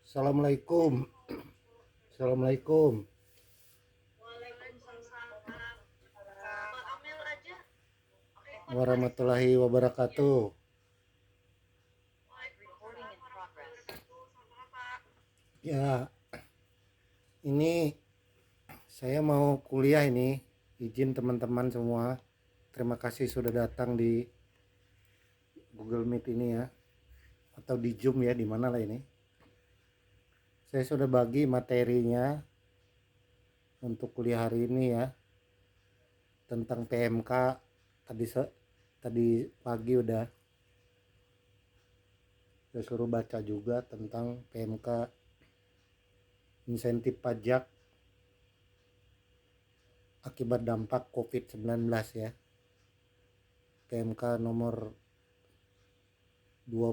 Assalamualaikum. Assalamualaikum warahmatullahi wabarakatuh. Ya, ini saya mau kuliah ini. Izin teman-teman semua. Terima kasih sudah datang di Google Meet ini ya, atau di Zoom ya, di mana lah ini. Saya sudah bagi materinya untuk kuliah hari ini ya, tentang PMK. Tadi pagi udah saya suruh baca juga tentang PMK, insentif pajak akibat dampak COVID-19 ya. PMK nomor 03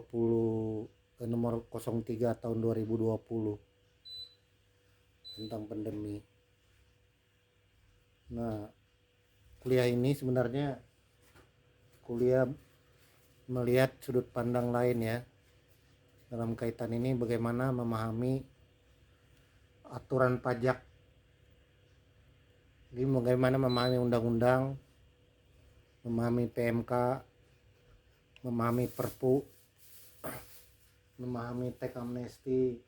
tahun 2020 tentang pandemi. Nah, kuliah ini sebenarnya kuliah melihat sudut pandang lain ya, dalam kaitan ini bagaimana memahami aturan pajak, jadi bagaimana memahami undang-undang, memahami PMK, memahami Perpu, memahami tax amnesty,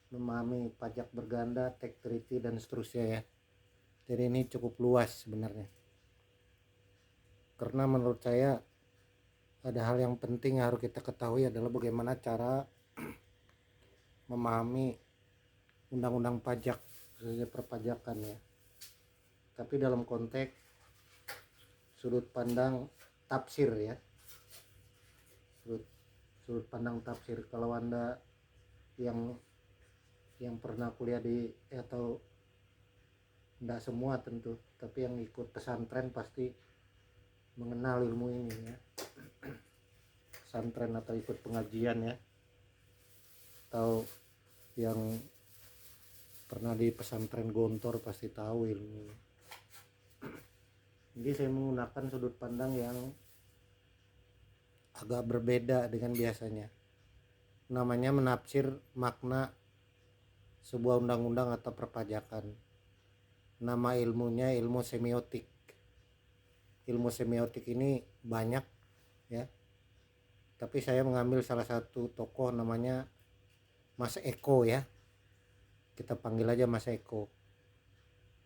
memahami pajak berganda, tax treaty, dan seterusnya ya. Jadi ini cukup luas sebenarnya, karena menurut saya ada hal yang penting yang harus kita ketahui adalah bagaimana cara memahami undang-undang pajak, khususnya perpajakan ya. Tapi dalam konteks sudut pandang tafsir ya, sudut pandang tafsir. Kalau Anda yang pernah kuliah di atau enggak semua tentu, tapi yang ikut pesantren pasti mengenal ilmu ini ya, pesantren atau ikut pengajian ya, atau yang pernah di pesantren Gontor pasti tahu ilmu ini. Jadi saya menggunakan sudut pandang yang agak berbeda dengan biasanya. Namanya menafsir makna sebuah undang-undang atau perpajakan. Nama ilmunya ilmu semiotik. Ilmu semiotik ini banyak ya, tapi saya mengambil salah satu tokoh namanya Mas Eko ya, kita panggil aja Mas Eko,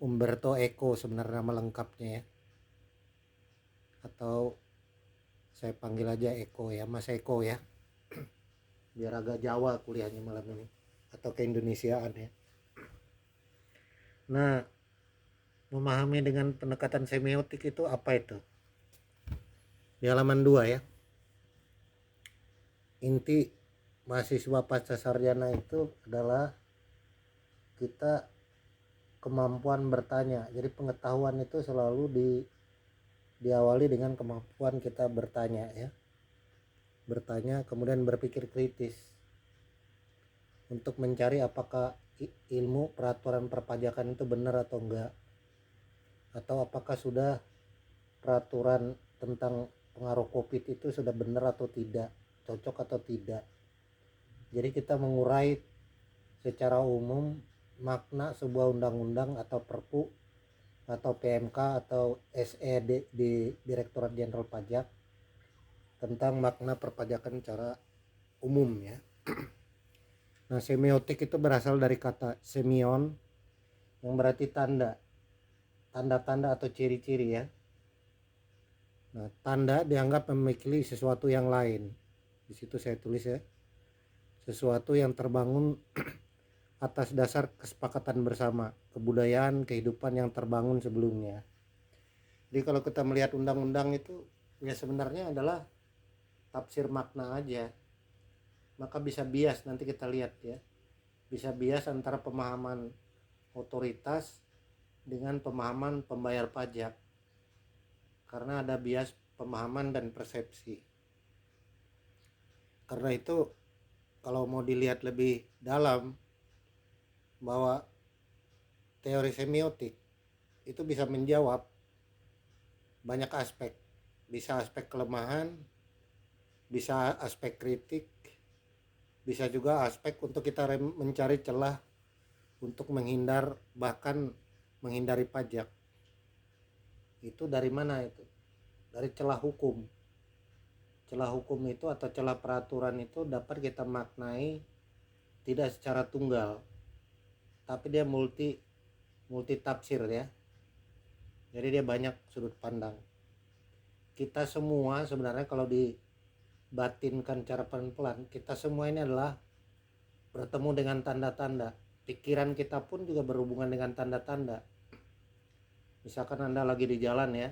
Umberto Eco sebenarnya nama lengkapnya ya, atau saya panggil aja Eko ya, Mas Eko ya, biar agak Jawa kuliahnya malam ini, atau keindonesiaan ya. Nah, memahami dengan pendekatan semiotik itu apa itu? Di halaman 2 ya. Inti mahasiswa pasca sarjana itu adalah kita kemampuan bertanya. Jadi pengetahuan itu selalu diawali dengan kemampuan kita bertanya ya. Bertanya kemudian berpikir kritis untuk mencari apakah ilmu peraturan perpajakan itu benar atau enggak, atau apakah sudah peraturan tentang pengaruh COVID itu sudah benar atau tidak, cocok atau tidak. Jadi kita mengurai secara umum makna sebuah undang-undang atau Perpu atau PMK atau SE di Direktorat Jenderal Pajak tentang makna perpajakan secara umum ya. Nah, semiotik itu berasal dari kata semion yang berarti tanda, tanda-tanda atau ciri-ciri ya. Nah, tanda dianggap memiliki sesuatu yang lain. Di situ saya tulis ya, sesuatu yang terbangun atas dasar kesepakatan bersama, kebudayaan, kehidupan yang terbangun sebelumnya. Jadi kalau kita melihat undang-undang itu ya sebenarnya adalah tafsir makna aja. Maka bisa bias, nanti kita lihat ya. Bisa bias antara pemahaman otoritas dengan pemahaman pembayar pajak. Karena ada bias pemahaman dan persepsi. Karena itu kalau mau dilihat lebih dalam, bahwa teori semiotik itu bisa menjawab banyak aspek. Bisa aspek kelemahan, bisa aspek kritik, bisa juga aspek untuk kita mencari celah untuk menghindar, bahkan menghindari pajak. Itu dari mana itu? Dari celah hukum. Celah hukum itu atau celah peraturan itu dapat kita maknai tidak secara tunggal, tapi dia multi tafsir ya. Jadi dia banyak sudut pandang. Kita semua sebenarnya kalau dibatinkan cara pelan-pelan, kita semua ini adalah bertemu dengan tanda-tanda. Pikiran kita pun juga berhubungan dengan tanda-tanda. Misalkan Anda lagi di jalan ya,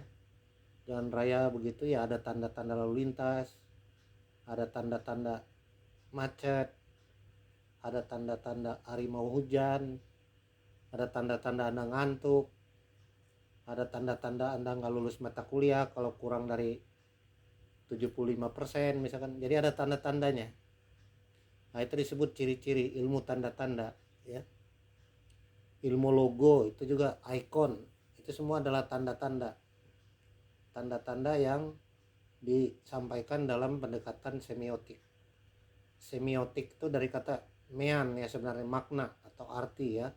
jalan raya begitu ya, ada tanda-tanda lalu lintas, ada tanda-tanda macet, ada tanda-tanda harimau hujan, ada tanda-tanda Anda ngantuk, ada tanda-tanda Anda nggak lulus mata kuliah kalau kurang dari 75% misalkan. Jadi ada tanda-tandanya. Nah, itu disebut ciri-ciri ilmu tanda-tanda ya. Ilmu logo itu juga ikon. Itu semua adalah tanda-tanda. Tanda-tanda yang disampaikan dalam pendekatan semiotik. Semiotik itu dari kata mean ya, sebenarnya makna atau arti ya.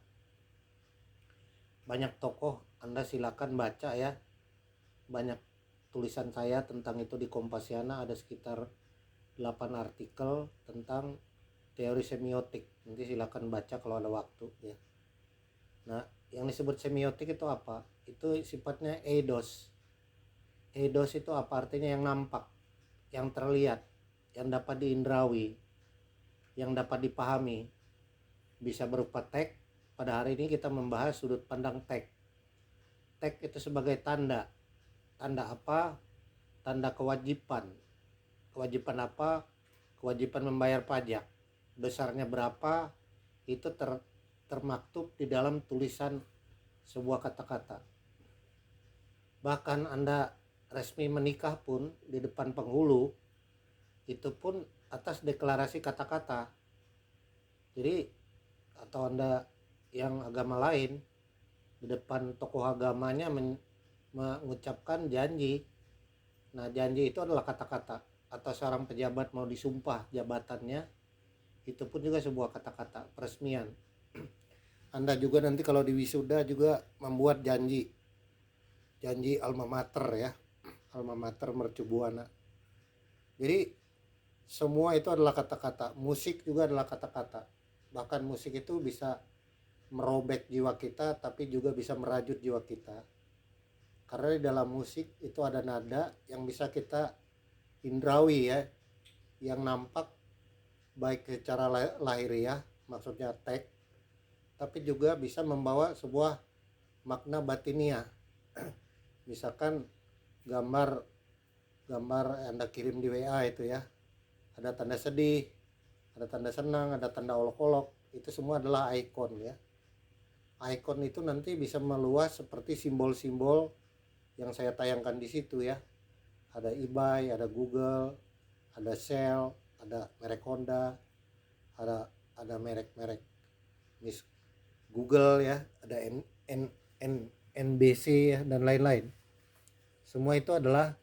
Banyak tokoh, Anda silakan baca ya. Banyak tulisan saya tentang itu di Kompasiana, ada sekitar 8 artikel tentang teori semiotik. Nanti silakan baca kalau ada waktu ya. Nah, yang disebut semiotik itu apa? Itu sifatnya eidos. Eidos itu apa artinya? Yang nampak, yang terlihat, yang dapat diindrawi, yang dapat dipahami. Bisa berupa teks. Pada hari ini kita membahas sudut pandang teks. Teks itu sebagai tanda. Tanda apa? Tanda kewajiban. Kewajiban apa? Kewajiban membayar pajak. Besarnya berapa? Itu termaktub di dalam tulisan sebuah kata-kata. Bahkan Anda resmi menikah pun di depan penghulu, itu pun atas deklarasi kata-kata. Jadi atau Anda yang agama lain di depan tokoh agamanya mengucapkan janji. Nah, janji itu adalah kata-kata. Atau seorang pejabat mau disumpah jabatannya, itu pun juga sebuah kata-kata peresmian. Anda juga nanti kalau di wisuda juga membuat janji alma mater ya, alma mater Mercu Buana. Jadi semua itu adalah kata-kata. Musik juga adalah kata-kata. Bahkan musik itu bisa merobek jiwa kita, tapi juga bisa merajut jiwa kita. Karena di dalam musik itu ada nada yang bisa kita indrawi ya, yang nampak baik secara lahiriah, maksudnya teks, tapi juga bisa membawa sebuah makna batiniah. Misalkan gambar Anda kirim di WA itu ya, ada tanda sedih, ada tanda senang, ada tanda olok-olok, itu semua adalah ikon ya. Ikon itu nanti bisa meluas seperti simbol-simbol yang saya tayangkan di situ ya. Ada eBay, ada Google, ada Shell, ada merek Honda, ada merek-merek Miss Google ya, ada NBC ya, dan lain-lain. Semua itu adalah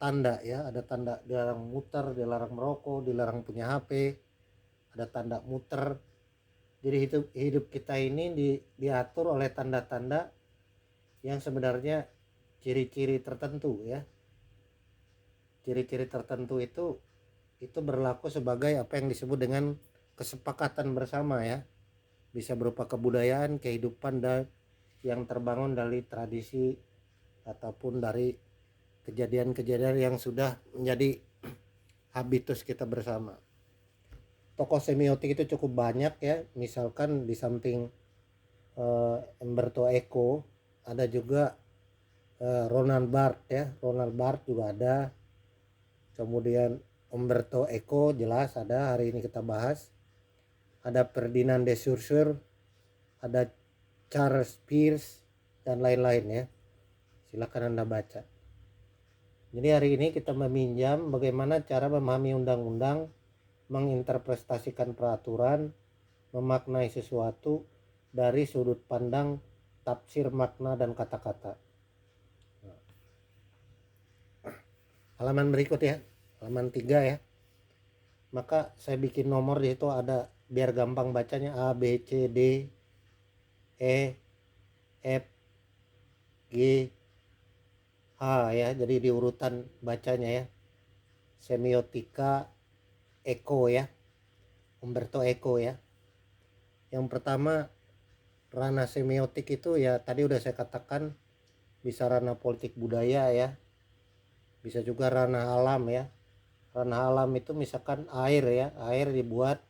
tanda ya, ada tanda dilarang muter, dilarang merokok, dilarang punya HP, ada tanda muter. Jadi hidup kita ini diatur oleh tanda-tanda yang sebenarnya ciri-ciri tertentu ya. Ciri-ciri tertentu itu berlaku sebagai apa yang disebut dengan kesepakatan bersama ya. Bisa berupa kebudayaan, kehidupan, dan yang terbangun dari tradisi ataupun dari kejadian-kejadian yang sudah menjadi habitus kita bersama. Tokoh semiotik itu cukup banyak ya. Misalkan di samping Umberto Eco ada juga Roland Barthes ya. Roland Barthes juga ada. Kemudian Umberto Eco jelas ada, hari ini kita bahas. Ada Ferdinand de Saussure, ada Charles Peirce, dan lain-lain ya. Silakan Anda baca. Jadi hari ini kita meminjam bagaimana cara memahami undang-undang, menginterpretasikan peraturan, memaknai sesuatu dari sudut pandang tafsir makna dan kata-kata. Halaman berikut ya, halaman 3 ya. maka saya bikin nomor di situ ada biar gampang bacanya A B C D E F G H ya, jadi di urutan bacanya ya. Semiotika Eco ya, Umberto Eco ya. Yang pertama, ranah semiotik itu ya tadi udah saya katakan, bisa ranah politik budaya ya, bisa juga ranah alam ya. Ranah alam itu misalkan air ya, air dibuat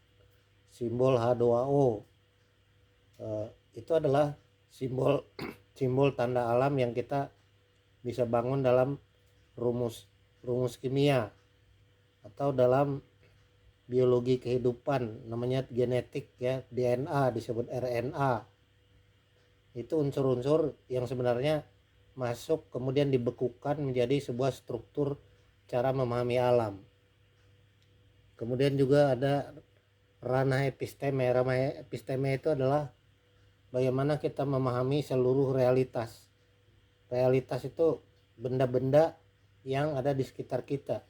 simbol H2O. Itu adalah simbol simbol tanda alam yang kita bisa bangun dalam rumus kimia atau dalam biologi kehidupan, namanya genetik ya, DNA disebut RNA. Itu unsur-unsur yang sebenarnya masuk kemudian dibekukan menjadi sebuah struktur cara memahami alam. Kemudian juga ada ranah episteme. Ranah episteme itu adalah bagaimana kita memahami seluruh realitas. Realitas itu benda-benda yang ada di sekitar kita.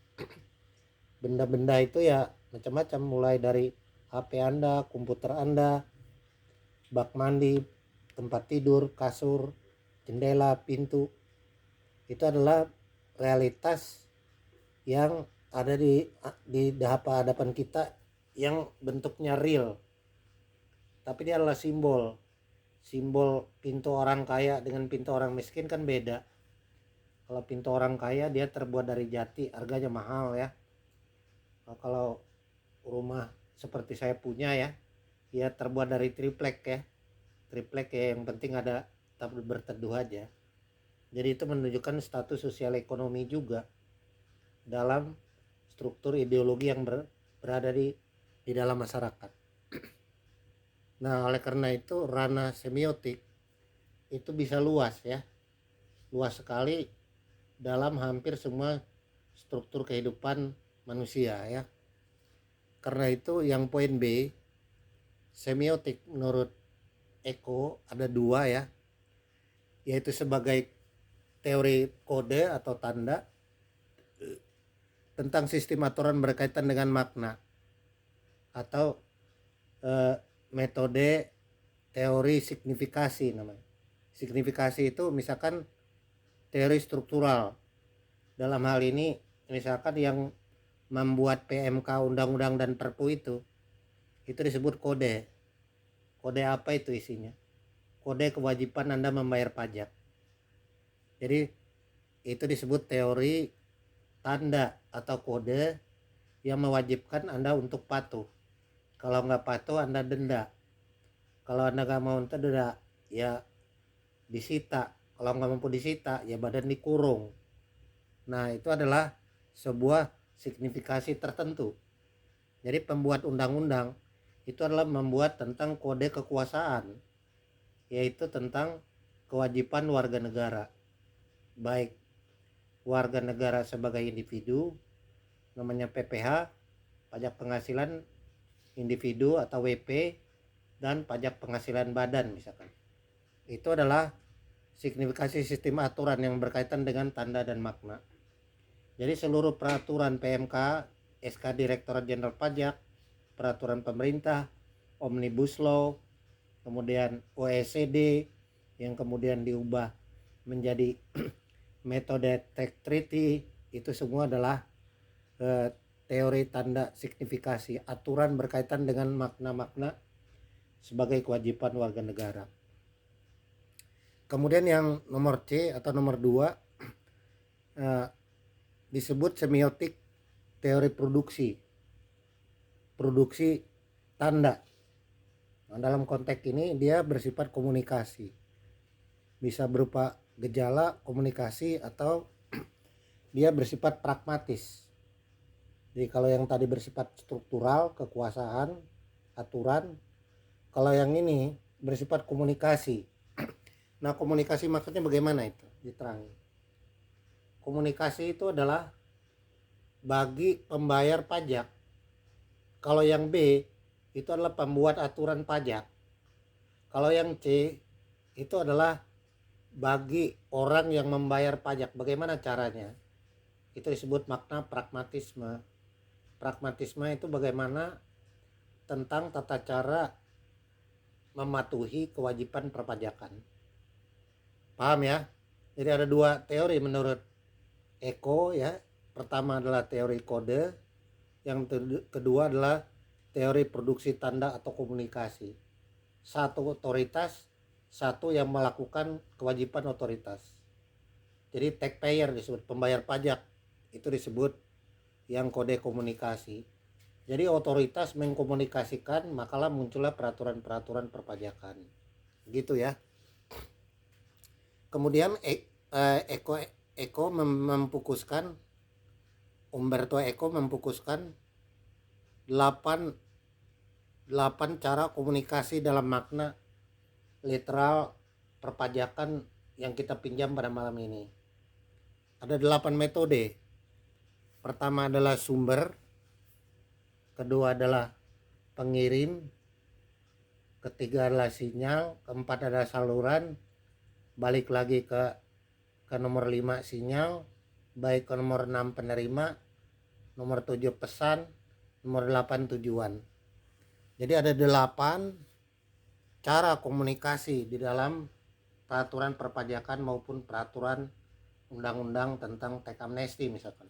Benda-benda itu ya macam-macam, mulai dari HP Anda, komputer Anda, bak mandi, tempat tidur, kasur, jendela, pintu. Itu adalah realitas yang ada di hadapan kita yang bentuknya real. Tapi dia adalah simbol. Simbol pintu orang kaya dengan pintu orang miskin kan beda. Kalau pintu orang kaya dia terbuat dari jati, harganya mahal ya. Kalau rumah seperti saya punya ya, ya terbuat dari triplek ya. Triplek ya, yang penting ada tabel berteduh aja. Jadi itu menunjukkan status sosial ekonomi juga dalam struktur ideologi yang berada di dalam masyarakat. Nah, oleh karena itu ranah semiotik itu bisa luas ya. Luas sekali dalam hampir semua struktur kehidupan manusia ya. Karena itu yang poin B, semiotik menurut Eco ada dua ya, yaitu sebagai teori kode atau tanda tentang sistem aturan berkaitan dengan makna, atau metode teori signifikasi namanya. Signifikasi itu misalkan teori struktural. Dalam hal ini misalkan yang membuat PMK, undang-undang dan perpu itu disebut kode. Kode apa itu isinya? Kode kewajiban Anda membayar pajak. Jadi itu disebut teori tanda atau kode yang mewajibkan Anda untuk patuh. Kalau nggak patuh Anda denda. Kalau Anda nggak mau denda ya disita. Kalau nggak mampu disita ya badan dikurung. Nah, itu adalah sebuah signifikasi tertentu. Jadi pembuat undang-undang itu adalah membuat tentang kode kekuasaan, yaitu tentang kewajiban warga negara, baik warga negara sebagai individu, namanya PPh, pajak penghasilan individu atau WP, dan pajak penghasilan badan misalkan. Itu adalah signifikasi sistem aturan yang berkaitan dengan tanda dan makna. Jadi seluruh peraturan PMK, SK Direktorat Jenderal Pajak, peraturan pemerintah, Omnibus Law, kemudian OECD yang kemudian diubah menjadi metode tax treaty, itu semua adalah teori tanda signifikasi, aturan berkaitan dengan makna-makna sebagai kewajiban warga negara. Kemudian yang nomor C atau nomor 2 disebut semiotik teori produksi tanda. Nah, dalam konteks ini dia bersifat komunikasi, bisa berupa gejala komunikasi atau dia bersifat pragmatis. Jadi kalau yang tadi bersifat struktural, kekuasaan, aturan, kalau yang ini bersifat komunikasi. Nah, komunikasi maksudnya bagaimana itu? Diterangin. Komunikasi itu adalah bagi pembayar pajak. Kalau yang B itu adalah pembuat aturan pajak. Kalau yang C itu adalah bagi orang yang membayar pajak. Bagaimana caranya? Itu disebut makna pragmatisme. Pragmatisme itu bagaimana tentang tata cara mematuhi kewajiban perpajakan. Paham ya? Jadi ada dua teori menurut Eko ya. Pertama adalah teori kode, yang kedua adalah teori produksi tanda atau komunikasi. Satu otoritas, satu yang melakukan kewajiban otoritas. Jadi taxpayer disebut pembayar pajak, itu disebut yang kode komunikasi. Jadi otoritas mengkomunikasikan, makalah muncullah peraturan-peraturan perpajakan. Gitu ya. Kemudian Eko memfokuskan, Umberto Eco memfokuskan 8 cara komunikasi dalam makna literal perpajakan yang kita pinjam pada malam ini. Ada 8 metode. Pertama adalah sumber, kedua adalah pengirim, ketiga adalah sinyal, keempat adalah saluran, balik lagi ke nomor 5 sinyal, baik ke nomor 6 penerima, nomor 7 pesan, nomor 8 tujuan. Jadi ada 8 cara komunikasi di dalam peraturan perpajakan maupun peraturan undang-undang tentang teks amnesti misalkan.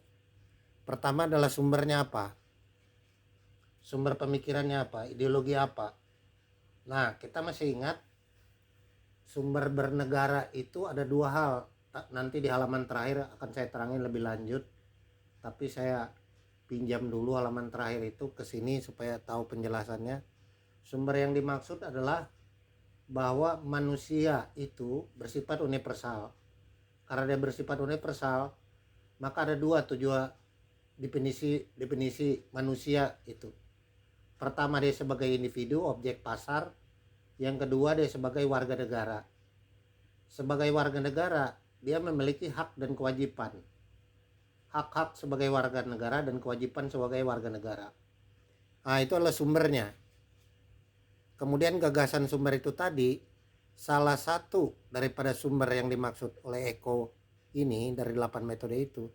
Pertama adalah sumbernya apa? Sumber pemikirannya apa? Ideologi apa? Nah, kita masih ingat sumber bernegara itu ada 2 hal. Nanti di halaman terakhir akan saya terangin lebih lanjut. Tapi saya pinjam dulu halaman terakhir itu ke sini supaya tahu penjelasannya. Sumber yang dimaksud adalah bahwa manusia itu bersifat universal. Karena dia bersifat universal, maka ada 2 tujuan definisi manusia itu. Pertama, dia sebagai individu, objek pasar. Yang kedua, dia sebagai warga negara. Sebagai warga negara, dia memiliki hak dan kewajiban. Hak-hak sebagai warga negara dan kewajiban sebagai warga negara. Nah, itu adalah sumbernya. Kemudian gagasan sumber itu tadi, salah satu daripada sumber yang dimaksud oleh Eko ini dari 8 metode itu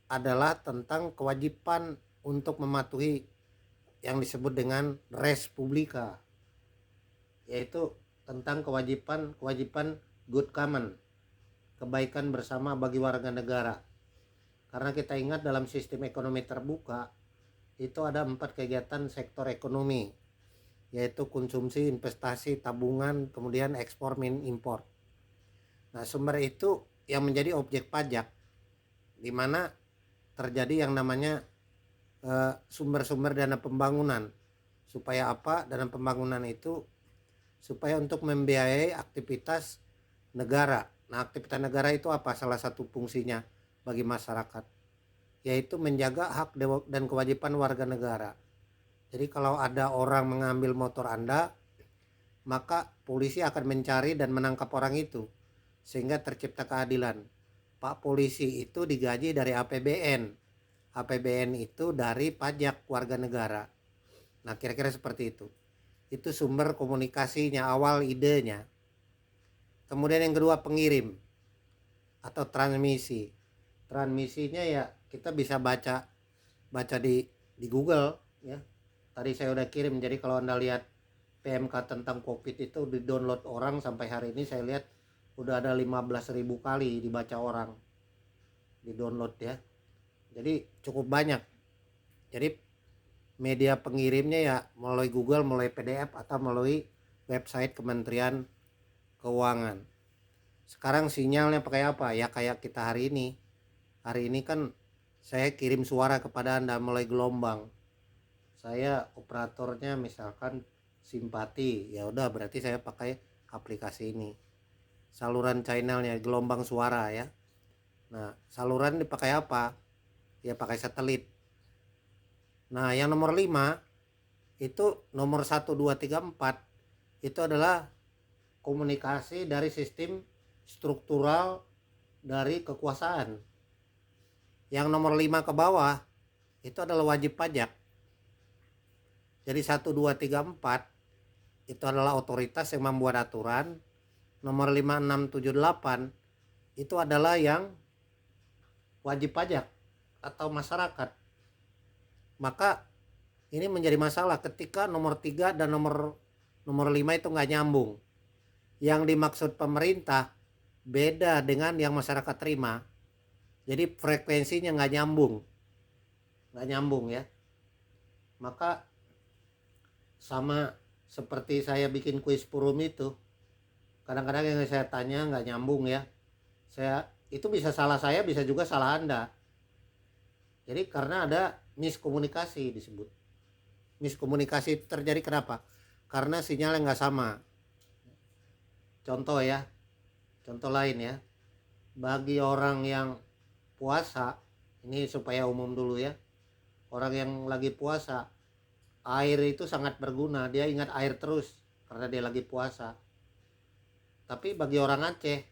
adalah tentang kewajiban untuk mematuhi yang disebut dengan res publica, yaitu tentang kewajiban good common, kebaikan bersama bagi warga negara. Karena kita ingat dalam sistem ekonomi terbuka itu ada 4 kegiatan sektor ekonomi, yaitu konsumsi, investasi, tabungan, kemudian ekspor, impor. Nah, sumber itu yang menjadi objek pajak, di mana terjadi yang namanya sumber-sumber dana pembangunan. Supaya apa? Dana pembangunan itu supaya untuk membiayai aktivitas negara. Nah, aktivitas negara itu apa? Salah satu fungsinya bagi masyarakat, yaitu menjaga hak dan kewajiban warga negara. Jadi kalau ada orang mengambil motor Anda, maka polisi akan mencari dan menangkap orang itu, sehingga tercipta keadilan. Pak polisi itu digaji dari APBN. APBN itu dari pajak warga negara. Nah, kira-kira seperti itu. Itu sumber komunikasinya, awal idenya. Kemudian yang kedua, pengirim atau transmisi. Transmisinya ya kita bisa baca di Google ya. Tadi saya udah kirim, jadi kalau Anda lihat PMK tentang COVID itu di download orang sampai hari ini saya lihat udah ada 15.000 kali dibaca orang, di download ya. Jadi cukup banyak. Jadi media pengirimnya ya melalui Google, melalui PDF atau melalui website Kementerian Keuangan. Sekarang sinyalnya pakai apa? Ya kayak kita hari ini. Hari ini kan saya kirim suara kepada Anda melalui gelombang. Saya operatornya misalkan Simpati, ya udah berarti saya pakai aplikasi ini. Saluran channelnya gelombang suara ya. Nah, saluran dipakai apa? Ya pakai satelit. Nah, yang nomor 5 itu nomor 1 2 3 4 itu adalah komunikasi dari sistem struktural dari kekuasaan. Yang nomor 5 ke bawah itu adalah wajib pajak. Jadi 1 2 3 4 itu adalah otoritas yang membuat aturan. Nomor 5 6 7 8 itu adalah yang wajib pajak atau masyarakat. Maka ini menjadi masalah ketika nomor 3 dan nomor 5 itu nggak nyambung. Yang dimaksud pemerintah beda dengan yang masyarakat terima. Jadi frekuensinya nggak nyambung ya. Maka sama seperti saya bikin kuis Purum itu, kadang-kadang yang saya tanya nggak nyambung ya. Itu bisa salah saya, bisa juga salah Anda. Jadi karena ada miskomunikasi disebut. Miskomunikasi itu terjadi kenapa? Karena sinyalnya nggak sama. Contoh ya, contoh lain ya. Bagi orang yang puasa, ini supaya umum dulu ya. Orang yang lagi puasa, air itu sangat berguna. Dia ingat air terus karena dia lagi puasa. Tapi bagi orang Aceh,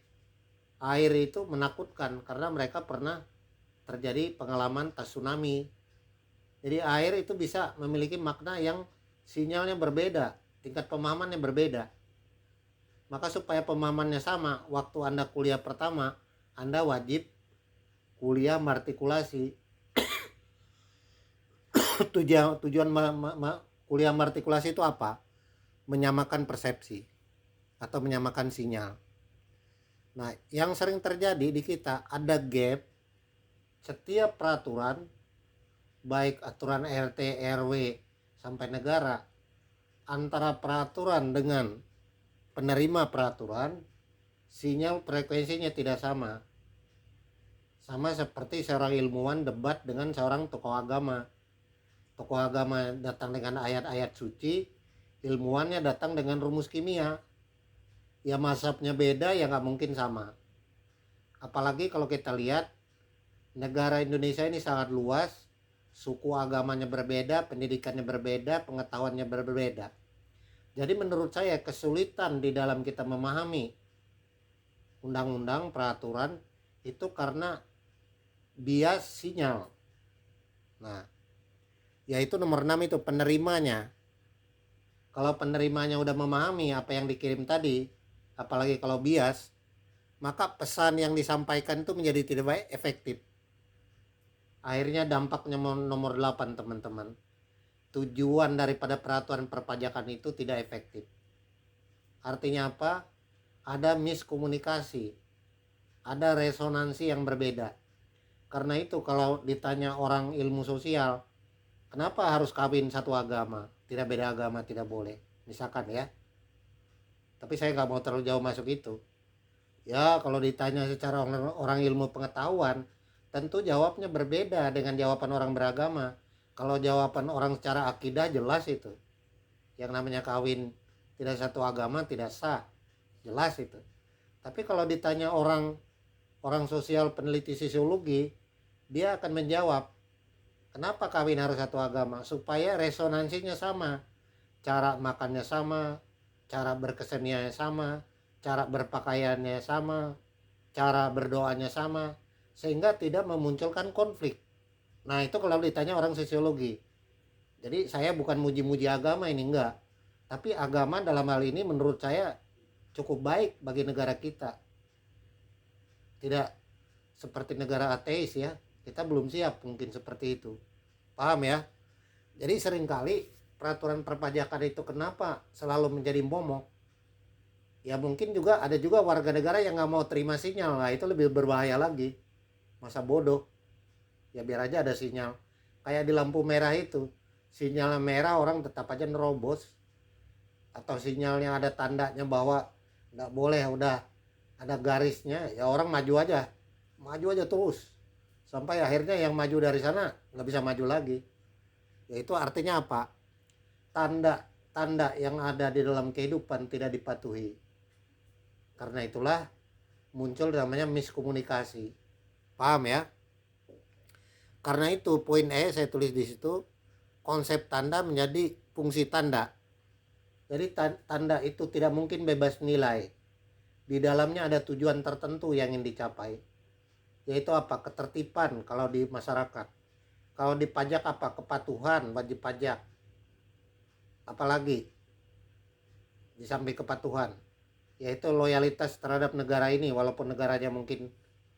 air itu menakutkan karena mereka pernah terjadi pengalaman tsunami. Jadi air itu bisa memiliki makna yang sinyalnya berbeda, tingkat pemahamannya berbeda. Maka supaya pemahamannya sama, waktu Anda kuliah pertama, Anda wajib kuliah martikulasi. Tujuan kuliah martikulasi itu apa? Menyamakan persepsi atau menyamakan sinyal. Nah, yang sering terjadi di kita ada gap setiap peraturan, baik aturan RT, RW sampai negara, antara peraturan dengan penerima peraturan, sinyal frekuensinya tidak sama. Sama seperti seorang ilmuwan debat dengan seorang tokoh agama. Tokoh agama datang dengan ayat-ayat suci, ilmuwannya datang dengan rumus kimia. Ya mazhabnya beda, ya nggak mungkin sama. Apalagi kalau kita lihat negara Indonesia ini sangat luas, suku agamanya berbeda, pendidikannya berbeda, pengetahuannya berbeda. Jadi menurut saya kesulitan di dalam kita memahami undang-undang, peraturan itu karena bias sinyal. Nah, yaitu nomor 6 itu penerimanya. Kalau penerimanya udah memahami apa yang dikirim tadi, apalagi kalau bias, maka pesan yang disampaikan itu menjadi tidak baik efektif. Akhirnya dampaknya nomor 8 teman-teman. Tujuan daripada peraturan perpajakan itu tidak efektif. Artinya apa? Ada miskomunikasi. Ada resonansi yang berbeda. Karena itu kalau ditanya orang ilmu sosial, kenapa harus kawin satu agama? Tidak beda agama tidak boleh. Misalkan ya. Tapi saya nggak mau terlalu jauh masuk itu. Ya kalau ditanya secara orang ilmu pengetahuan, tentu jawabnya berbeda dengan jawaban orang beragama. Kalau jawaban orang secara akidah jelas itu. Yang namanya kawin tidak satu agama tidak sah. Jelas itu. Tapi kalau ditanya orang sosial peneliti sosiologi, dia akan menjawab, kenapa kawin harus satu agama? Supaya resonansinya sama. Cara makannya sama, cara berkeseniannya sama, cara berpakaiannya sama, cara berdoanya sama, sehingga tidak memunculkan konflik. Nah itu kalau ditanya orang sosiologi. Jadi saya bukan muji-muji agama ini, enggak. Tapi agama dalam hal ini menurut saya cukup baik bagi negara kita. Tidak seperti negara ateis ya. Kita belum siap mungkin seperti itu. Paham ya? Jadi seringkali peraturan perpajakan itu kenapa selalu menjadi momok? Ya mungkin juga ada juga warga negara yang nggak mau terima sinyal. Nah itu lebih berbahaya lagi. Masa bodoh. Ya biar aja ada sinyal. Kayak di lampu merah itu. Sinyalnya merah orang tetap aja nerobos. Atau sinyalnya ada tandanya bahwa nggak boleh, udah ada garisnya, ya orang maju aja terus sampai akhirnya yang maju dari sana nggak bisa maju lagi. Yaitu artinya apa? Tanda yang ada di dalam kehidupan tidak dipatuhi. Karena itulah muncul namanya miskomunikasi. Paham ya? Karena itu poin E saya tulis di situ, konsep tanda menjadi fungsi tanda. Jadi tanda itu tidak mungkin bebas nilai. Di dalamnya ada tujuan tertentu yang ingin dicapai. Yaitu apa? Ketertiban kalau di masyarakat. Kalau di pajak apa? Kepatuhan, wajib pajak. Apalagi di samping kepatuhan, yaitu loyalitas terhadap negara ini, walaupun negaranya mungkin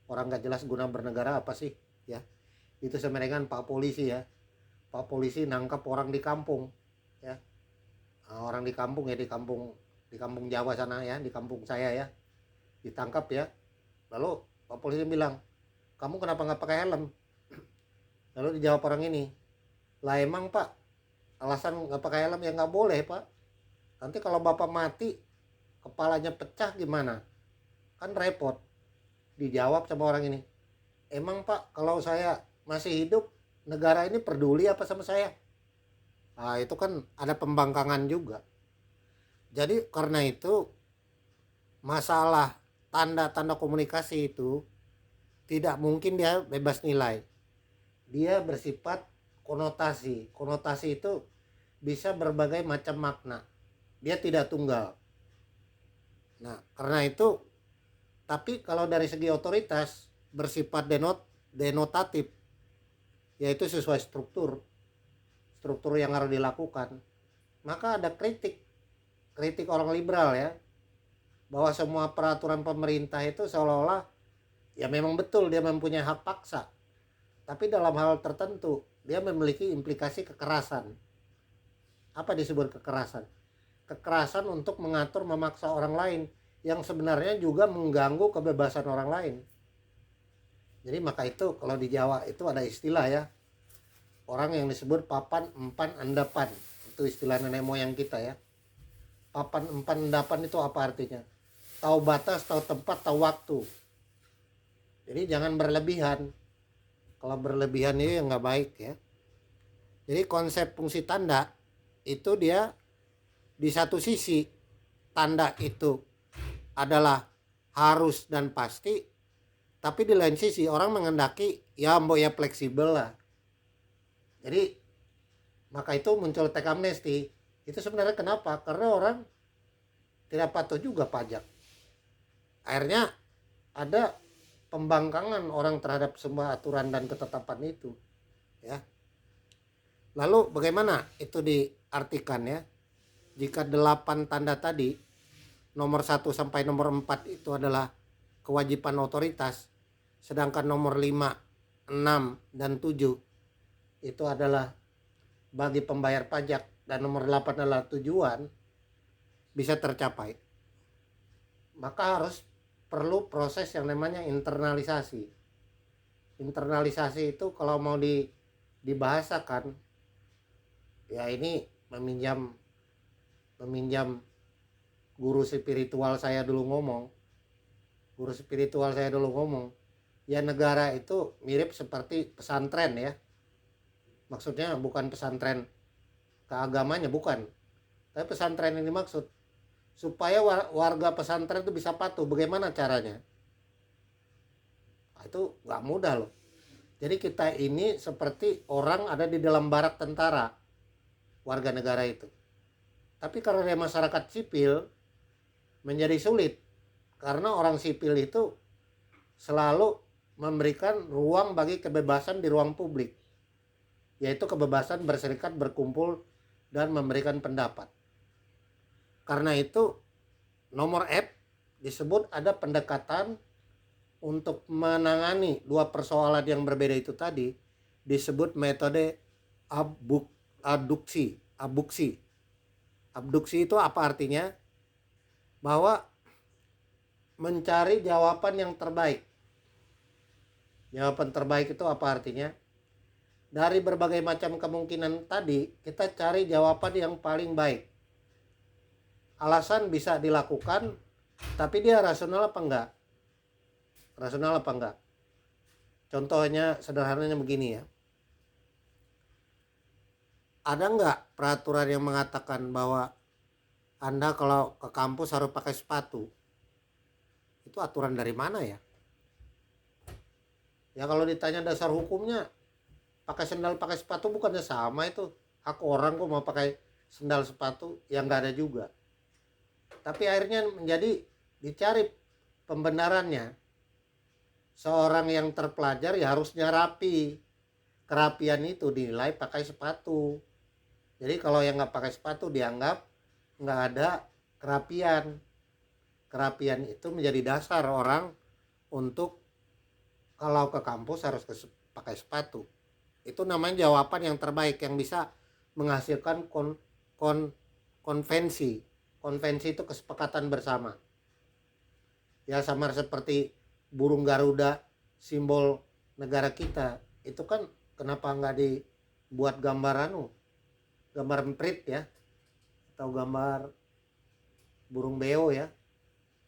orang nggak jelas guna bernegara apa sih ya. Itu sama dengan Pak Polisi ya. Pak polisi nangkap orang di kampung ya. Orang di kampung ya, di kampung Jawa sana ya, di kampung saya ya, ditangkap ya. Lalu Pak polisi bilang, kamu kenapa nggak pakai helm? Lalu dijawab orang ini, lah emang Pak, alasan nggak pakai helm ya nggak boleh Pak, nanti kalau bapak mati kepalanya pecah gimana, kan repot. Dijawab sama orang ini, emang Pak kalau saya masih hidup negara ini peduli apa sama saya? Nah itu kan ada pembangkangan juga. Jadi karena itu masalah tanda-tanda komunikasi itu tidak mungkin dia bebas nilai. Dia bersifat konotasi. Konotasi itu bisa berbagai macam makna. Dia tidak tunggal. Nah, karena itu, tapi kalau dari segi otoritas bersifat denotatif, yaitu sesuai struktur yang harus dilakukan. Maka ada kritik orang liberal ya, bahwa semua peraturan pemerintah itu seolah-olah ya memang betul dia mempunyai hak paksa, tapi dalam hal tertentu dia memiliki implikasi kekerasan. Apa disebut kekerasan? Kekerasan untuk mengatur, memaksa orang lain yang sebenarnya juga mengganggu kebebasan orang lain. Jadi maka itu kalau di Jawa itu ada istilah ya, orang yang disebut papan empan endapan. Itu istilah nenek moyang kita ya. Papan empan endapan itu apa artinya? Tahu batas, tahu tempat, tahu waktu. Jadi jangan berlebihan. Kalau berlebihan itu nggak baik ya. Jadi konsep fungsi tanda itu dia di satu sisi tanda itu adalah harus dan pasti, tapi di lain sisi orang mengendaki ya mbok ya fleksibel lah. Jadi maka itu muncul teks amnesti. Itu sebenarnya kenapa? Karena orang tidak patuh juga pajak. Akhirnya ada pembangkangan orang terhadap semua aturan dan ketetapan itu ya. Lalu bagaimana itu diartikan ya? Jika 8 tanda tadi, nomor 1 sampai nomor 4 itu adalah kewajiban otoritas, sedangkan nomor 5, 6, dan 7 itu adalah bagi pembayar pajak, dan nomor 8 adalah tujuan, bisa tercapai. Maka harus perlu proses yang namanya internalisasi. Internalisasi itu kalau mau dibahasakan, ya ini meminjam guru spiritual saya dulu ngomong. Ya negara itu mirip seperti pesantren ya. Maksudnya bukan pesantren keagamanya, bukan. Tapi pesantren ini maksud supaya warga pesantren itu bisa patuh. Bagaimana caranya? Nah, itu gak mudah loh. Jadi kita ini seperti orang ada di dalam barak tentara, warga negara itu. Tapi karena dia masyarakat sipil menjadi sulit, karena orang sipil itu selalu memberikan ruang bagi kebebasan di ruang publik, yaitu kebebasan berserikat, berkumpul, dan memberikan pendapat. Karena itu nomor F disebut ada pendekatan untuk menangani dua persoalan yang berbeda itu tadi, disebut metode abduksi. Abduksi itu apa artinya? Bahwa mencari jawaban yang terbaik. Jawaban terbaik itu apa artinya? Dari berbagai macam kemungkinan tadi, kita cari jawaban yang paling baik. Alasan bisa dilakukan, tapi dia rasional apa enggak? Rasional apa enggak? Contohnya sederhananya begini ya. Ada enggak peraturan yang mengatakan bahwa Anda kalau ke kampus harus pakai sepatu? Itu aturan dari mana ya? Ya kalau ditanya dasar hukumnya, pakai sendal pakai sepatu bukannya sama itu? Hak orang kok mau pakai sendal sepatu, yang enggak ada juga. Tapi akhirnya menjadi dicari pembenarannya. Seorang yang terpelajar ya harusnya rapi. Kerapian itu dinilai pakai sepatu. Jadi kalau yang nggak pakai sepatu dianggap nggak ada kerapian. Kerapian itu menjadi dasar orang untuk kalau ke kampus harus pakai sepatu. Itu namanya jawaban yang terbaik yang bisa menghasilkan konvensi. Konvensi itu kesepakatan bersama. Ya sama seperti burung Garuda, simbol negara kita. Itu kan kenapa nggak dibuat gambar gambar emprit ya, atau gambar burung beo ya,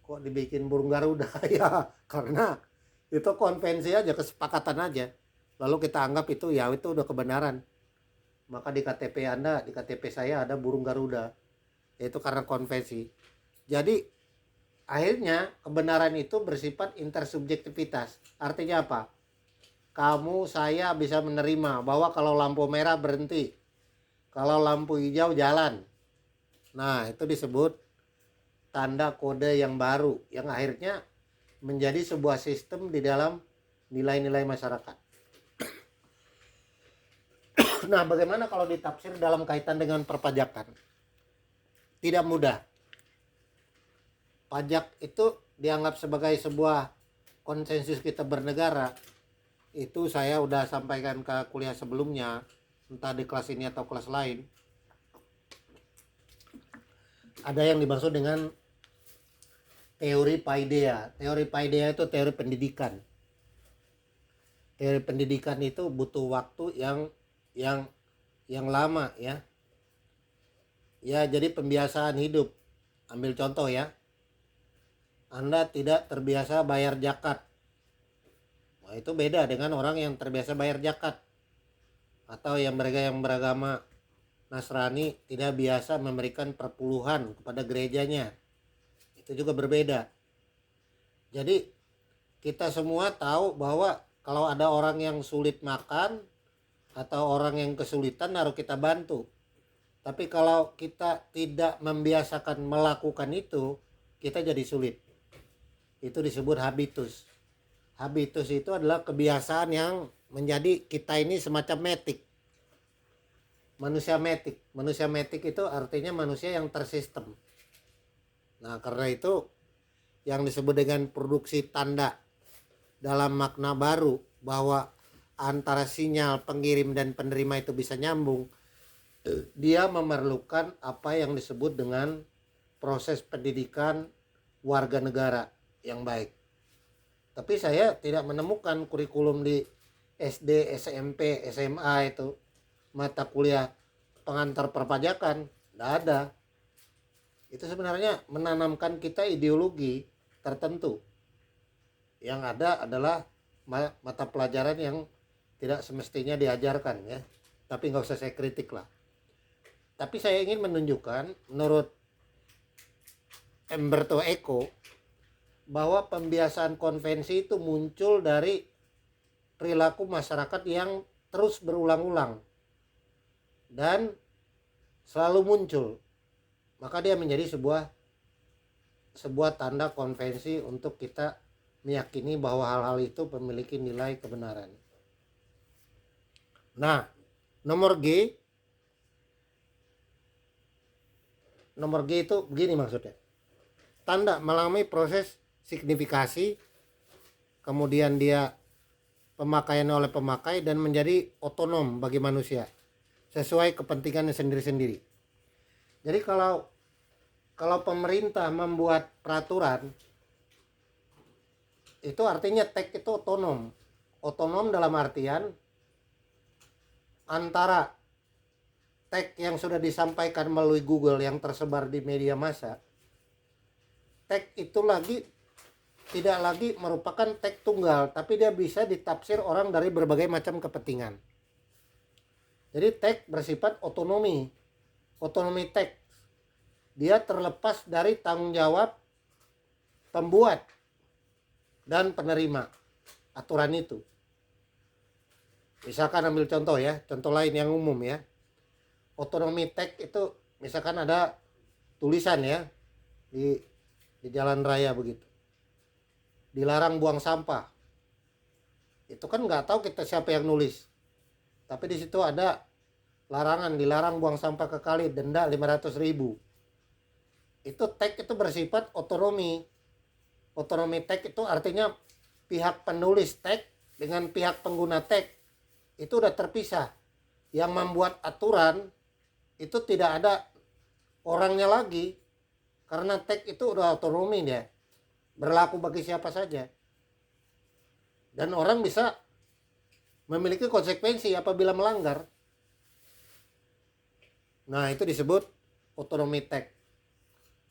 kok dibikin burung Garuda? Ya karena itu konvensi aja, kesepakatan aja, lalu kita anggap itu ya itu udah kebenaran. Maka di KTP Anda, di KTP saya ada burung Garuda, itu karena konvensi. Jadi akhirnya kebenaran itu bersifat intersubjektivitas. Artinya apa? Kamu saya bisa menerima bahwa kalau lampu merah berhenti, kalau lampu hijau jalan. Nah itu disebut tanda kode yang baru, yang akhirnya menjadi sebuah sistem di dalam nilai-nilai masyarakat. Nah bagaimana kalau ditafsir dalam kaitan dengan perpajakan? Tidak mudah. Pajak itu dianggap sebagai sebuah konsensus kita bernegara. Itu saya udah sampaikan ke kuliah sebelumnya, entah di kelas ini atau kelas lain. Ada yang dimaksud dengan teori paideia. Teori paideia itu teori pendidikan. Teori pendidikan itu butuh waktu yang lama ya. Ya jadi pembiasaan hidup. Ambil contoh ya. Anda tidak terbiasa bayar zakat. Nah, itu beda dengan orang yang terbiasa bayar zakat. Atau yang mereka yang beragama Nasrani tidak biasa memberikan perpuluhan kepada gerejanya. Itu juga berbeda. Jadi kita semua tahu bahwa kalau ada orang yang sulit makan atau orang yang kesulitan harus kita bantu. Tapi kalau kita tidak membiasakan melakukan itu, kita jadi sulit. Itu disebut habitus. Habitus itu adalah kebiasaan yang menjadi kita ini semacam metik. Manusia metik. Manusia metik itu artinya manusia yang tersistem. Nah karena itu yang disebut dengan produksi tanda dalam makna baru, bahwa antara sinyal pengirim dan penerima itu bisa nyambung. Dia memerlukan apa yang disebut dengan proses pendidikan warga negara yang baik. Tapi saya tidak menemukan kurikulum di SD, SMP, SMA itu mata kuliah pengantar perpajakan, tidak ada. Itu sebenarnya menanamkan kita ideologi tertentu. Yang ada adalah mata pelajaran yang tidak semestinya diajarkan ya. Tapi nggak usah saya kritik lah. Tapi saya ingin menunjukkan menurut Umberto Eco bahwa pembiasaan konvensi itu muncul dari perilaku masyarakat yang terus berulang-ulang dan selalu muncul. Maka dia menjadi sebuah tanda konvensi untuk kita meyakini bahwa hal-hal itu memiliki nilai kebenaran. Nah, nomor G itu begini maksudnya. Tanda mengalami proses signifikasi, kemudian dia pemakaian oleh pemakai dan menjadi otonom bagi manusia sesuai kepentingannya sendiri-sendiri. Jadi kalau pemerintah membuat peraturan, itu artinya tag itu otonom. Otonom dalam artian antara tag yang sudah disampaikan melalui Google yang tersebar di media massa, tag itu tidak lagi merupakan tag tunggal, tapi dia bisa ditafsir orang dari berbagai macam kepentingan. Jadi tag bersifat otonomi tag. Dia terlepas dari tanggung jawab pembuat dan penerima aturan itu. Misalkan ambil contoh ya, contoh lain yang umum ya. Otonomi tag itu misalkan ada tulisan ya di jalan raya begitu, dilarang buang sampah. Itu kan nggak tahu kita siapa yang nulis, tapi di situ ada larangan, dilarang buang sampah ke kali, denda 500.000. Itu tag itu bersifat otonomi tag itu artinya pihak penulis tag dengan pihak pengguna tag itu udah terpisah. Yang membuat aturan itu tidak ada orangnya lagi, karena teks itu udah otonomi dia, berlaku bagi siapa saja, dan orang bisa memiliki konsekuensi apabila melanggar. Nah, itu disebut otonomi teks.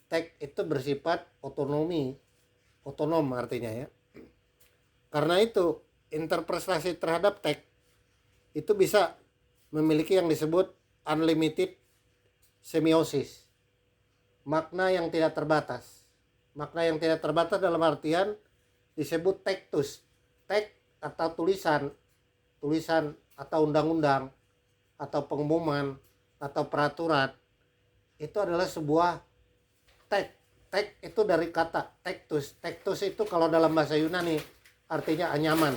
Teks itu bersifat otonom artinya ya. Karena itu interpretasi terhadap teks itu bisa memiliki yang disebut unlimited semiosis, makna yang tidak terbatas. Makna yang tidak terbatas dalam artian disebut tektus. Teks atau tulisan atau undang-undang atau pengumuman atau peraturan itu adalah sebuah teks. Teks itu dari kata tektus. Tektus itu kalau dalam bahasa Yunani artinya anyaman.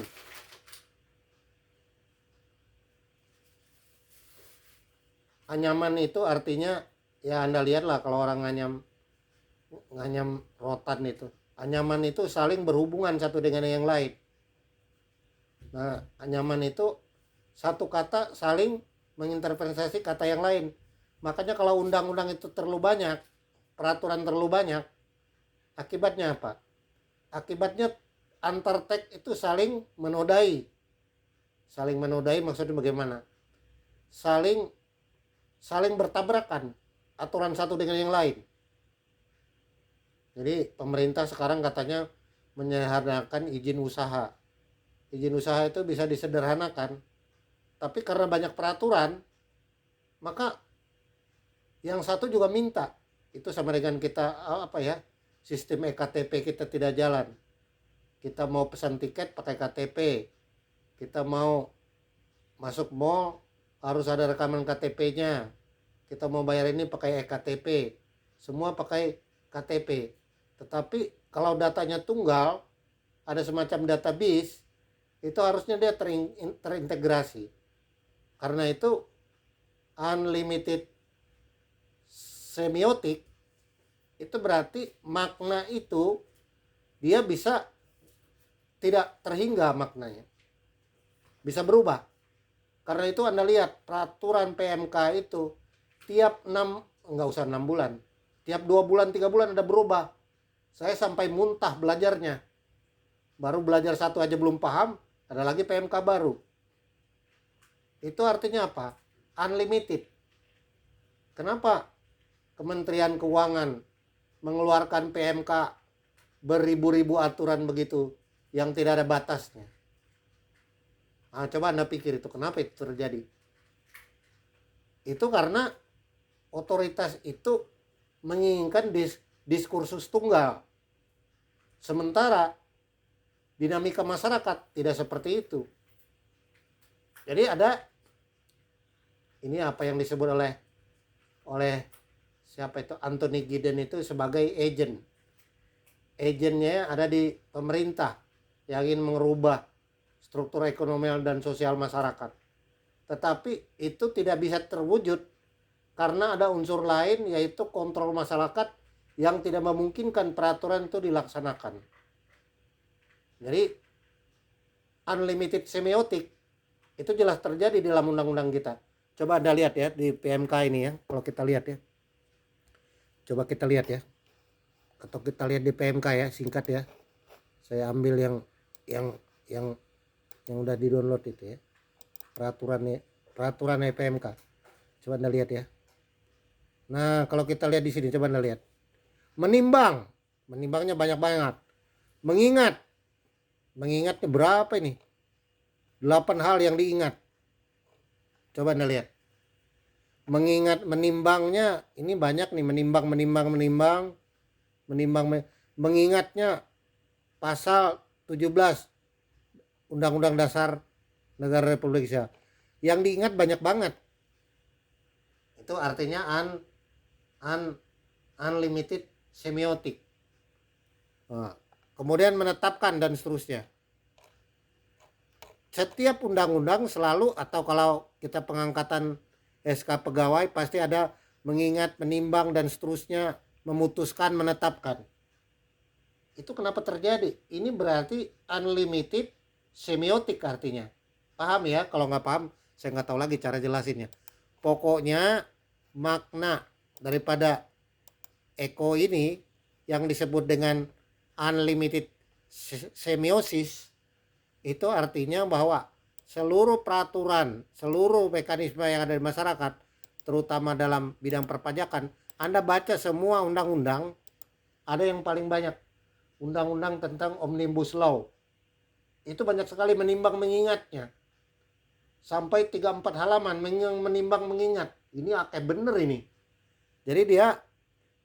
Anyaman itu artinya, ya Anda lihatlah kalau orang nganyam rotan itu. Anyaman itu saling berhubungan satu dengan yang lain. Nah, anyaman itu satu kata saling menginterpretasi kata yang lain. Makanya kalau undang-undang itu terlalu banyak, peraturan terlalu banyak, akibatnya apa? Akibatnya antar teks itu saling menodai. Saling menodai maksudnya bagaimana? Saling bertabrakan aturan satu dengan yang lain. Jadi pemerintah sekarang katanya menyederhanakan izin usaha. Izin usaha itu bisa disederhanakan, tapi karena banyak peraturan, maka yang satu juga minta. Itu sama dengan kita sistem ektp kita tidak jalan. Kita mau pesan tiket pakai KTP, kita mau masuk mall harus ada rekaman KTP-nya, kita mau bayar ini pakai ektp, semua pakai KTP. Tetapi kalau datanya tunggal, ada semacam database, itu harusnya dia terintegrasi. Karena itu unlimited semiotik itu berarti makna itu dia bisa tidak terhingga, maknanya bisa berubah. Karena itu Anda lihat peraturan PMK itu tiap 6 bulan, tiap 2 bulan 3 bulan ada berubah. Saya sampai muntah belajarnya, baru belajar satu aja belum paham, ada lagi PMK baru. Itu artinya apa? Unlimited. Kenapa Kementerian Keuangan mengeluarkan PMK beribu-ribu aturan begitu yang tidak ada batasnya? Nah, coba Anda pikir itu kenapa itu terjadi? Itu karena otoritas itu menginginkan diskursus tunggal. Sementara dinamika masyarakat tidak seperti itu. Jadi ada ini apa yang disebut oleh siapa itu, Anthony Giddens itu sebagai agent. Agentnya ada di pemerintah yang ingin merubah struktur ekonomi dan sosial masyarakat. Tetapi itu tidak bisa terwujud karena ada unsur lain, yaitu kontrol masyarakat yang tidak memungkinkan peraturan itu dilaksanakan. Jadi unlimited semiotik itu jelas terjadi di dalam undang-undang kita. Coba Anda lihat ya di PMK ini ya, kalau kita lihat ya. Coba kita lihat ya. Atau kita lihat di PMK ya, singkat ya. Saya ambil yang udah di-download itu ya. Peraturannya PMK. Coba Anda lihat ya. Nah, kalau kita lihat di sini, coba Anda lihat. Menimbangnya banyak banget. Mengingatnya berapa ini? 8 hal yang diingat. Coba Anda lihat. Menimbangnya ini banyak nih, mengingatnya pasal 17 Undang-Undang Dasar Negara Republik Indonesia. Yang diingat banyak banget. Itu artinya unlimited semiotik. Nah, kemudian menetapkan dan seterusnya. Setiap undang-undang selalu, atau kalau kita pengangkatan SK pegawai, pasti ada mengingat, menimbang dan seterusnya, memutuskan, menetapkan. Itu kenapa terjadi? Ini berarti unlimited semiotik artinya. paham ya. Kalau nggak paham, saya nggak tahu lagi cara jelasinnya. Pokoknya makna daripada eko ini yang disebut dengan unlimited semiosis itu artinya bahwa seluruh peraturan, seluruh mekanisme yang ada di masyarakat, terutama dalam bidang perpajakan, Anda baca semua undang-undang, ada yang paling banyak undang-undang tentang Omnibus Law. Itu banyak sekali menimbang mengingatnya. Sampai 3-4 halaman menimbang mengingat. Ini kayak bener ini. Jadi dia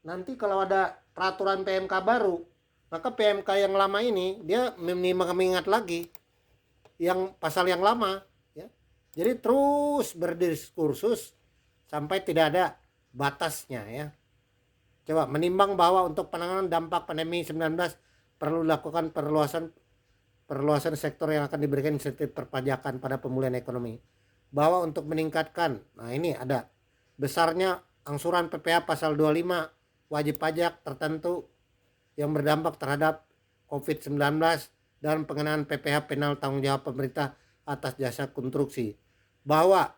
nanti kalau ada peraturan PMK baru, maka PMK yang lama ini dia menimbang mengingat lagi yang pasal yang lama ya. Jadi terus berdiskursus sampai tidak ada batasnya ya. Coba menimbang bahwa untuk penanganan dampak pandemi 19 perlu dilakukan perluasan sektor yang akan diberikan insentif perpajakan pada pemulihan ekonomi. Bahwa untuk meningkatkan, nah ini ada besarnya angsuran PPh pasal 25 wajib pajak tertentu yang berdampak terhadap COVID-19 dan pengenaan PPh penal tanggung jawab pemerintah atas jasa konstruksi. Bahwa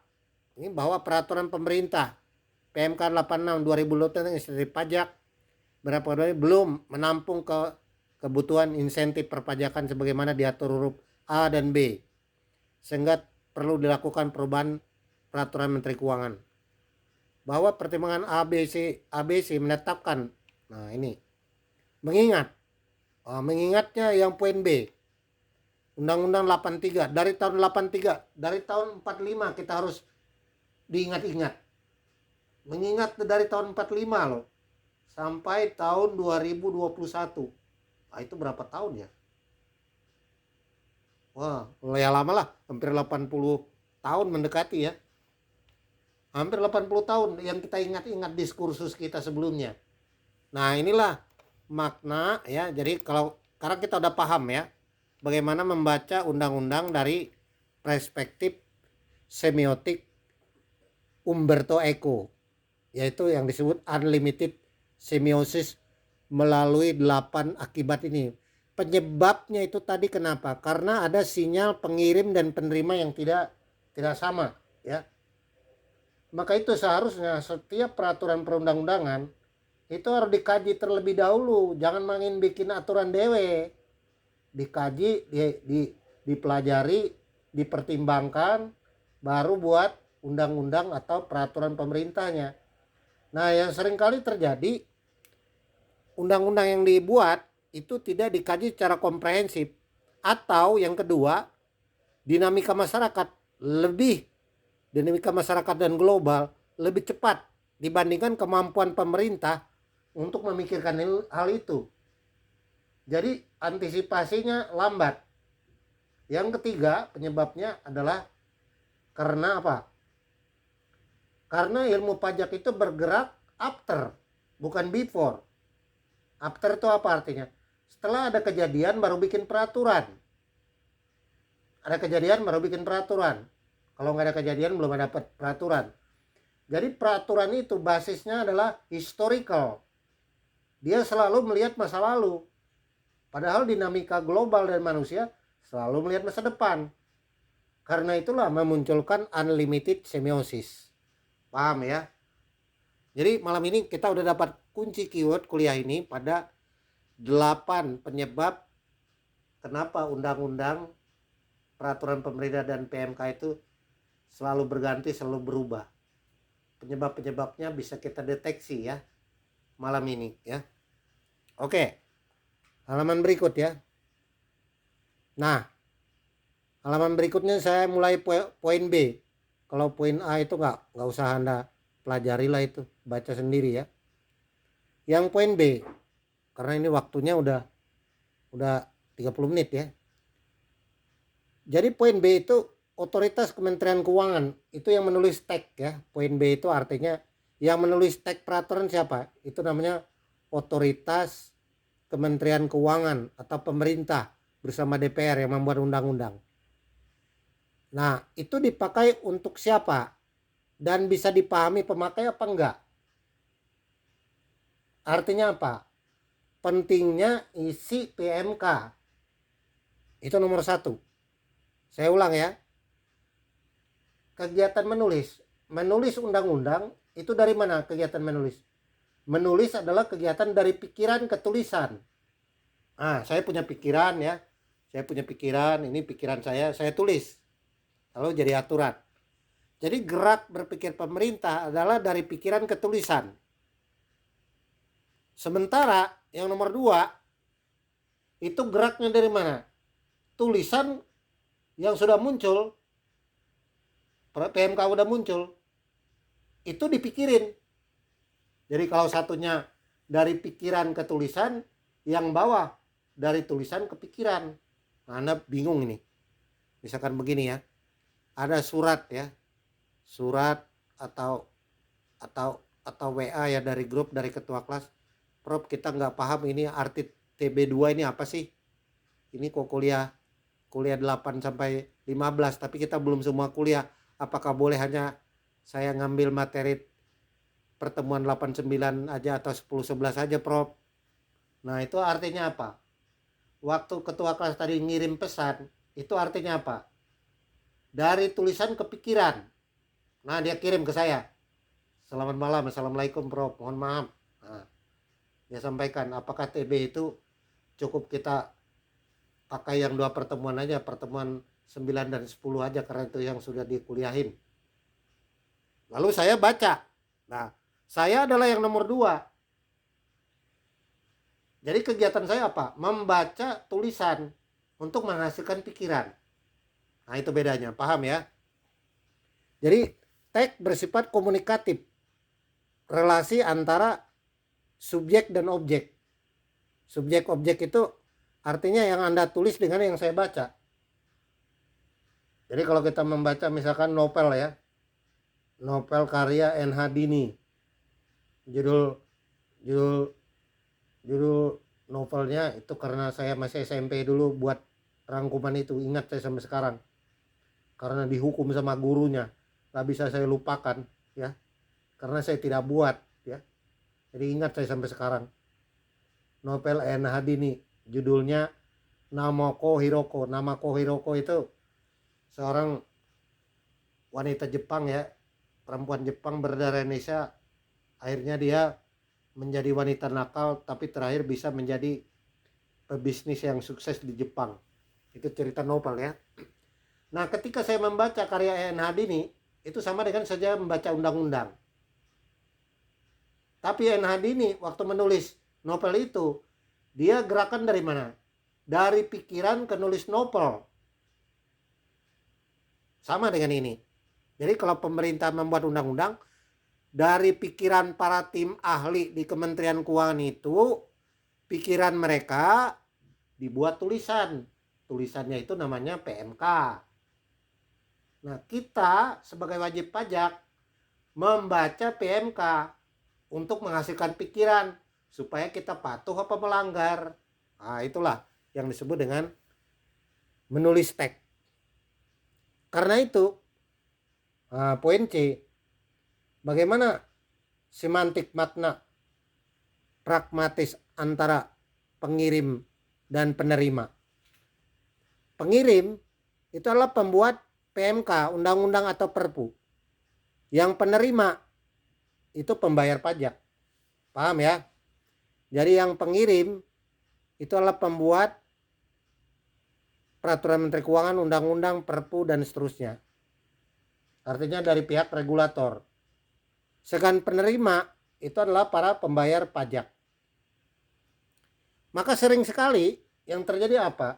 peraturan pemerintah PMK 86 2020 tentang insentif pajak berapa belum menampung kebutuhan insentif perpajakan sebagaimana diatur huruf A dan B, sehingga perlu dilakukan perubahan peraturan Menteri Keuangan. Bahwa pertimbangan ABC menetapkan, nah ini mengingatnya yang poin B, Undang-Undang 83 dari tahun 83, dari tahun 45 kita harus diingat-ingat, mengingat dari tahun 45 loh sampai tahun 2021. Nah, itu berapa tahun ya? Wah, ya lama lah, hampir 80 tahun mendekati ya. Hampir 80 tahun yang kita ingat-ingat diskursus kita sebelumnya. Nah, inilah makna ya. Jadi kalau sekarang kita udah paham ya bagaimana membaca undang-undang dari perspektif semiotik Umberto Eco, yaitu yang disebut unlimited semiosis melalui 8 akibat ini. Penyebabnya itu tadi kenapa? Karena ada sinyal pengirim dan penerima yang tidak sama ya. Maka itu seharusnya setiap peraturan perundang-undangan itu harus dikaji terlebih dahulu, jangan main bikin aturan dewe. Dikaji, dipelajari, dipertimbangkan, baru buat undang-undang atau peraturan pemerintahnya. Nah, yang seringkali terjadi undang-undang yang dibuat itu tidak dikaji secara komprehensif, atau yang kedua dinamika masyarakat dan global lebih cepat dibandingkan kemampuan pemerintah untuk memikirkan hal itu. Jadi antisipasinya lambat. Yang ketiga penyebabnya adalah karena apa? Karena ilmu pajak itu bergerak after, bukan before. After itu apa artinya? Setelah ada kejadian baru bikin peraturan. Ada kejadian baru bikin peraturan. Kalau nggak ada kejadian belum ada peraturan. Jadi peraturan itu basisnya adalah historical. Dia selalu melihat masa lalu. Padahal dinamika global dan manusia selalu melihat masa depan. Karena itulah memunculkan unlimited semiosis. Paham ya? Jadi malam ini kita udah dapat kunci keyword kuliah ini pada 8 penyebab kenapa undang-undang, peraturan pemerintah dan PMK itu selalu berganti, selalu berubah. Penyebab-penyebabnya bisa kita deteksi ya malam ini ya. Oke, halaman berikut ya. Nah, halaman berikutnya saya mulai poin B. Kalau poin A itu nggak usah Anda pelajari lah, itu baca sendiri ya. Yang poin B, karena ini waktunya udah 30 menit ya. Jadi poin B itu otoritas Kementerian Keuangan, itu yang menulis teks ya. Poin B itu artinya yang menulis teks peraturan siapa? Itu namanya otoritas Kementerian Keuangan atau pemerintah bersama DPR yang membuat undang-undang. Nah, itu dipakai untuk siapa? Dan bisa dipahami pemakai apa enggak? Artinya apa? Pentingnya isi PMK. Itu nomor 1. Saya ulang ya. kegiatan menulis. Menulis undang-undang itu dari mana kegiatan menulis? Menulis adalah kegiatan dari pikiran ke tulisan. Saya punya pikiran ya. Saya punya pikiran, ini pikiran saya tulis. Lalu jadi aturan. Jadi gerak berpikir pemerintah adalah dari pikiran ke tulisan. Sementara yang nomor 2 itu geraknya dari mana? Tulisan yang sudah muncul, PMK udah muncul, itu dipikirin. Jadi kalau satunya dari pikiran ke tulisan, yang bawah dari tulisan ke pikiran. Nah, Anda bingung ini. Misalkan begini ya, ada surat ya, surat atau WA ya dari grup dari ketua kelas. Prof, kita nggak paham ini arti TB2 ini apa sih? Ini kok kuliah 8 sampai 15 tapi kita belum semua kuliah. Apakah boleh hanya saya ngambil materi pertemuan 89 aja atau 10-11 aja, Prof? Nah, itu artinya apa? Waktu ketua kelas tadi ngirim pesan, itu artinya apa? Dari tulisan ke pikiran. Nah, dia kirim ke saya. Selamat malam, Assalamualaikum, Prof. Mohon maaf. Nah, dia sampaikan, apakah TB itu cukup kita pakai yang 2 pertemuan aja, pertemuan 9 dan 10 aja karena itu yang sudah dikuliahin. Lalu saya baca. Nah, saya adalah yang nomor 2. Jadi kegiatan saya apa? Membaca tulisan untuk menghasilkan pikiran. Nah, itu bedanya, paham ya? Jadi teks bersifat komunikatif. Relasi antara subjek dan objek. Subjek objek itu artinya yang Anda tulis dengan yang saya baca. Jadi kalau kita membaca misalkan novel ya, novel karya NH Dini, judul novelnya itu karena saya masih SMP dulu buat rangkuman itu, ingat saya sampai sekarang karena dihukum sama gurunya, gak bisa saya lupakan ya, karena saya tidak buat ya, jadi ingat saya sampai sekarang. Novel NH Dini judulnya Namako Hiroko. Namako Hiroko itu seorang wanita Jepang ya, perempuan Jepang berdarah Indonesia. Akhirnya dia menjadi wanita nakal tapi terakhir bisa menjadi pebisnis yang sukses di Jepang. Itu cerita novel ya. Nah, ketika saya membaca karya NH Dini itu sama dengan saja membaca undang-undang. Tapi NH Dini waktu menulis novel itu, dia gerakan dari mana? Dari pikiran ke nulis novel. Sama dengan ini. Jadi kalau pemerintah membuat undang-undang, dari pikiran para tim ahli di Kementerian Keuangan itu, pikiran mereka dibuat tulisan. Tulisannya itu namanya PMK. Nah, kita sebagai wajib pajak membaca PMK untuk menghasilkan pikiran supaya kita patuh apa melanggar. Nah, itulah yang disebut dengan menulis teks. Karena itu, poin C, bagaimana semantik makna pragmatis antara pengirim dan penerima. Pengirim itu adalah pembuat PMK, undang-undang atau perpu. Yang penerima itu pembayar pajak. Paham ya? Jadi yang pengirim itu adalah pembuat peraturan Menteri Keuangan, undang-undang, perpu, dan seterusnya. Artinya dari pihak regulator. Sedangkan penerima itu adalah para pembayar pajak. Maka sering sekali yang terjadi apa?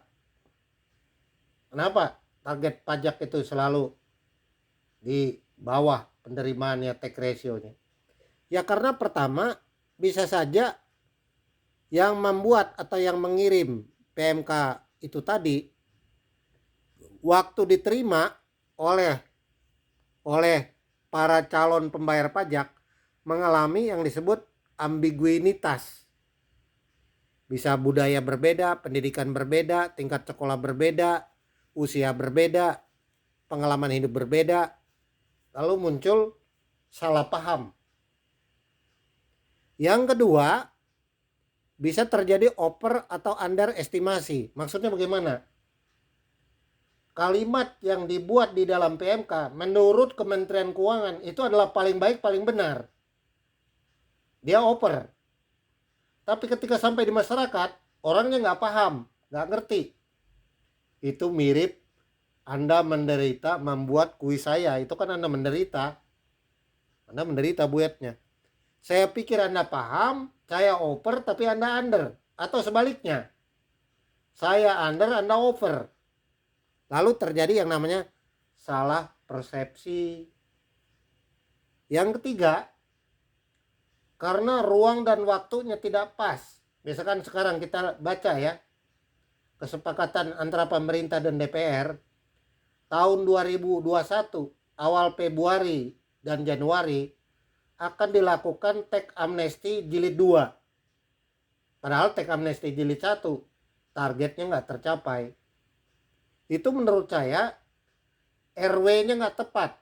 Kenapa target pajak itu selalu di bawah penerimaannya, tax ratio-nya? Ya karena pertama bisa saja yang membuat atau yang mengirim PMK itu tadi waktu diterima oleh para calon pembayar pajak mengalami yang disebut ambiguitas. Bisa budaya berbeda, pendidikan berbeda, tingkat sekolah berbeda, usia berbeda, pengalaman hidup berbeda, lalu muncul salah paham. Yang kedua, bisa terjadi over atau underestimasi. Maksudnya bagaimana? kalimat yang dibuat di dalam PMK menurut Kementerian Keuangan itu adalah paling baik, paling benar. Dia oper. Tapi ketika sampai di masyarakat, orangnya nggak paham, nggak ngerti. Itu mirip Anda menderita membuat kuis saya. Itu kan Anda menderita. Anda menderita buatnya. Saya pikir Anda paham, saya oper tapi Anda under. Atau sebaliknya. Saya under, Anda over. Lalu terjadi yang namanya salah persepsi. Yang ketiga, karena ruang dan waktunya tidak pas. Misalkan sekarang kita baca ya, kesepakatan antara pemerintah dan DPR tahun 2021 awal Februari dan Januari akan dilakukan teks amnesti jilid 2. Padahal teks amnesti jilid 1 targetnya nggak tercapai. Itu menurut saya RW-nya nggak tepat,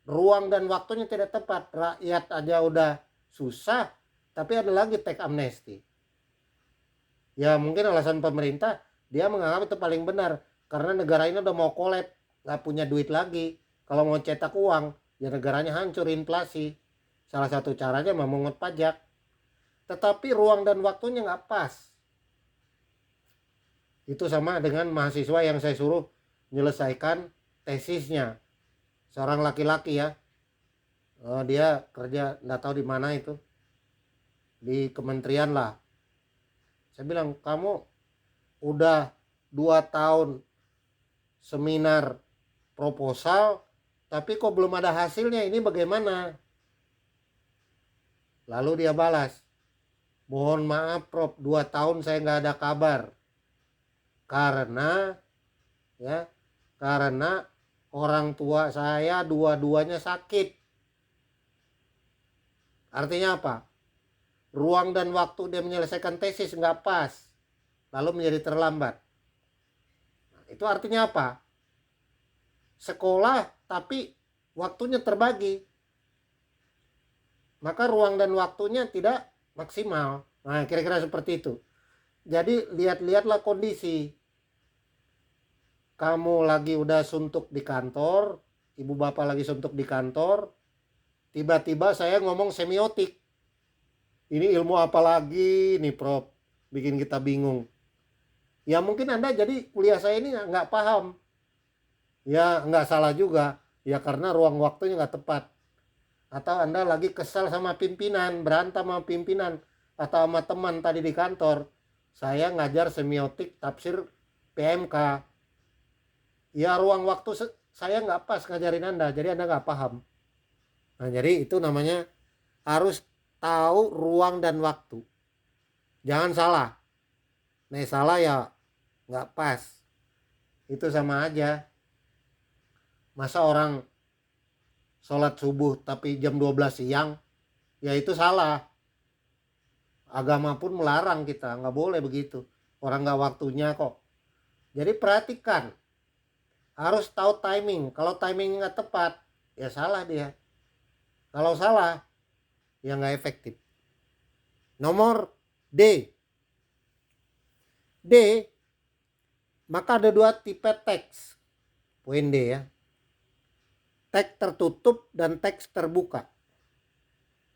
ruang dan waktunya tidak tepat. Rakyat aja udah susah, tapi ada lagi teks amnesti. Ya mungkin alasan pemerintah, dia menganggap itu paling benar karena negara ini udah mau kolab, nggak punya duit lagi. Kalau mau cetak uang, ya negaranya hancur, inflasi. Salah satu caranya memungut pajak. Tetapi ruang dan waktunya nggak pas. Itu sama dengan mahasiswa yang saya suruh menyelesaikan tesisnya. Seorang laki-laki ya. Dia kerja nggak tahu di mana itu. Di kementerian lah. Saya bilang, kamu udah 2 tahun seminar proposal, tapi kok belum ada hasilnya, ini bagaimana? Lalu dia balas, mohon maaf Prof, 2 tahun saya nggak ada kabar. Karena orang tua saya dua-duanya sakit. Artinya apa? Ruang dan waktu dia menyelesaikan tesis nggak pas, lalu menjadi terlambat. Nah, itu artinya apa? Sekolah tapi waktunya terbagi, maka ruang dan waktunya tidak maksimal. Nah, kira-kira seperti itu. Jadi lihat-lihatlah kondisi. Kamu lagi udah suntuk di kantor, ibu bapak lagi suntuk di kantor, tiba-tiba saya ngomong semiotik. Ini ilmu apa lagi nih Prof? Bikin kita bingung. Ya mungkin Anda jadi kuliah saya ini nggak paham. Ya nggak salah juga. Ya karena ruang waktunya nggak tepat. Atau Anda lagi kesal sama pimpinan, berantem sama pimpinan. Atau sama teman tadi di kantor. Saya ngajar semiotik tafsir PMK. Ya ruang waktu saya nggak pas ngajarin Anda, jadi Anda nggak paham. Nah jadi itu namanya harus tahu ruang dan waktu. Jangan salah. Nih salah ya nggak pas. Itu sama aja. Masa orang sholat subuh tapi jam 12 siang, ya itu salah. Agama pun melarang kita, nggak boleh begitu. Orang nggak waktunya kok. Jadi perhatikan. Harus tahu timing. Kalau timing nggak tepat, ya salah dia. Kalau salah, ya nggak efektif. Nomor D. D, maka ada 2 tipe teks. Poin D ya. Teks tertutup dan teks terbuka.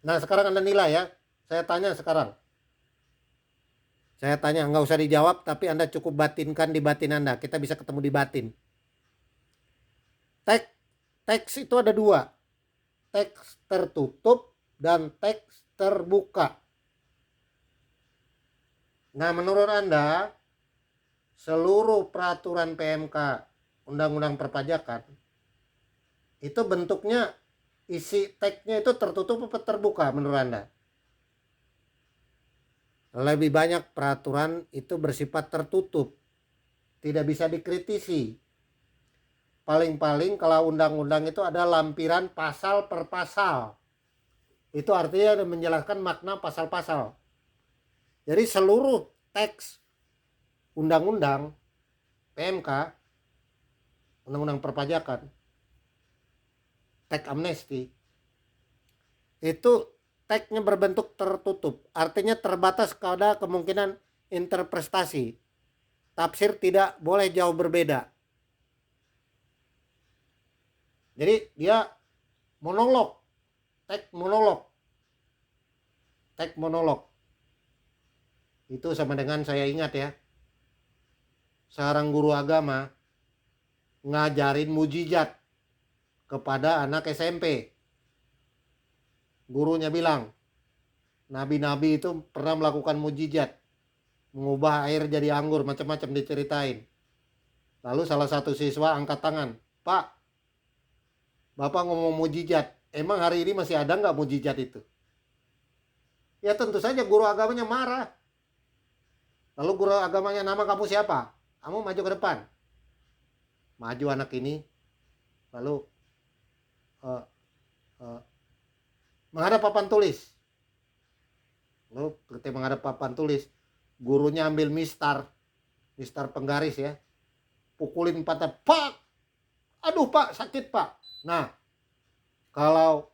Nah sekarang Anda nilai ya. Saya tanya sekarang. Saya tanya, nggak usah dijawab, tapi Anda cukup batinkan di batin Anda. Kita bisa ketemu di batin. Teks itu ada 2. Teks tertutup dan teks terbuka. Nah menurut Anda, seluruh peraturan PMK, Undang-Undang Perpajakan, itu bentuknya, isi teksnya itu tertutup atau terbuka menurut Anda? Lebih banyak peraturan itu bersifat tertutup. Tidak bisa dikritisi. Paling-paling kalau undang-undang itu ada lampiran pasal per pasal. Itu artinya menjelaskan makna pasal-pasal. Jadi seluruh teks undang-undang PMK, Undang-Undang Perpajakan, teks amnesti, itu teksnya berbentuk tertutup. Artinya terbatas pada kemungkinan interpretasi. Tafsir tidak boleh jauh berbeda. Jadi dia monolog, teks monolog. Itu sama dengan, saya ingat ya, seorang guru agama ngajarin mujizat kepada anak SMP. Gurunya bilang, nabi-nabi itu pernah melakukan mujizat, mengubah air jadi anggur, macam-macam diceritain. Lalu salah satu siswa angkat tangan, "Pak, Bapak ngomong mujizat, emang hari ini masih ada nggak mujizat itu?" Ya tentu saja guru agamanya marah. Lalu guru agamanya, "Nama kamu siapa? Kamu maju ke depan." Maju anak ini, lalu uh, uh, menghadap papan tulis. Lalu ketika menghadap papan tulis, gurunya ambil mistar penggaris ya, pukulin patah, "Pak, aduh Pak, sakit Pak." Nah, kalau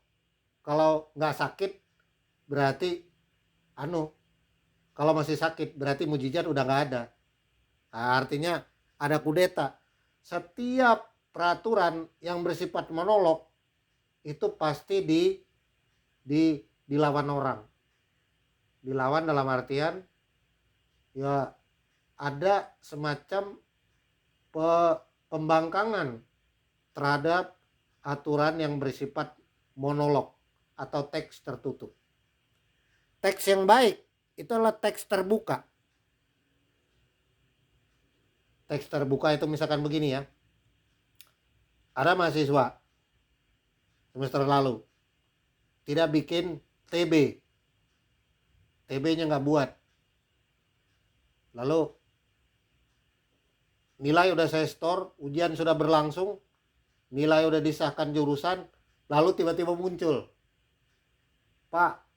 nggak sakit berarti kalau masih sakit berarti mujizat udah nggak ada. Nah, artinya ada kudeta. Setiap peraturan yang bersifat monolog itu pasti dilawan orang. Dilawan dalam artian ya ada semacam pembangkangan terhadap aturan yang bersifat monolog atau teks tertutup. Teks yang baik itu adalah teks terbuka. Teks terbuka itu misalkan begini ya, ada mahasiswa semester lalu tidak bikin TB-nya nggak buat, lalu nilai udah saya store, ujian sudah berlangsung, nilai udah disahkan jurusan, lalu tiba-tiba muncul, "Pak,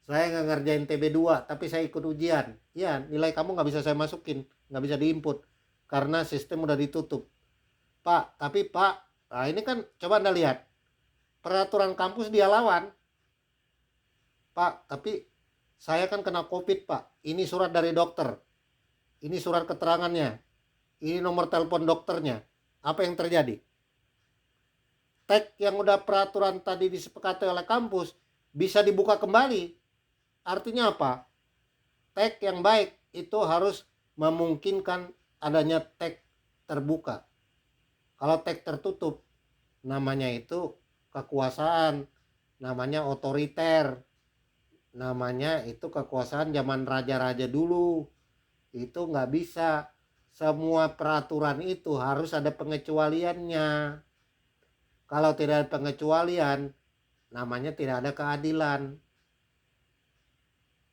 saya nggak ngerjain TB2 tapi saya ikut ujian." Ya, nilai kamu nggak bisa saya masukin, nggak bisa diinput karena sistem udah ditutup. "Pak, tapi Pak," nah ini kan coba Anda lihat, peraturan kampus dia lawan. "Pak, tapi saya kan kena COVID Pak, ini surat dari dokter, ini surat keterangannya, ini nomor telepon dokternya." Apa yang terjadi? Tag yang udah peraturan tadi disepakati oleh kampus bisa dibuka kembali. Artinya apa? Tag yang baik itu harus memungkinkan adanya tag terbuka. Kalau tag tertutup, namanya itu kekuasaan, namanya otoriter, namanya itu kekuasaan zaman raja-raja dulu. Itu nggak bisa. Semua peraturan itu harus ada pengecualiannya. Kalau tidak ada pengecualian, namanya tidak ada keadilan.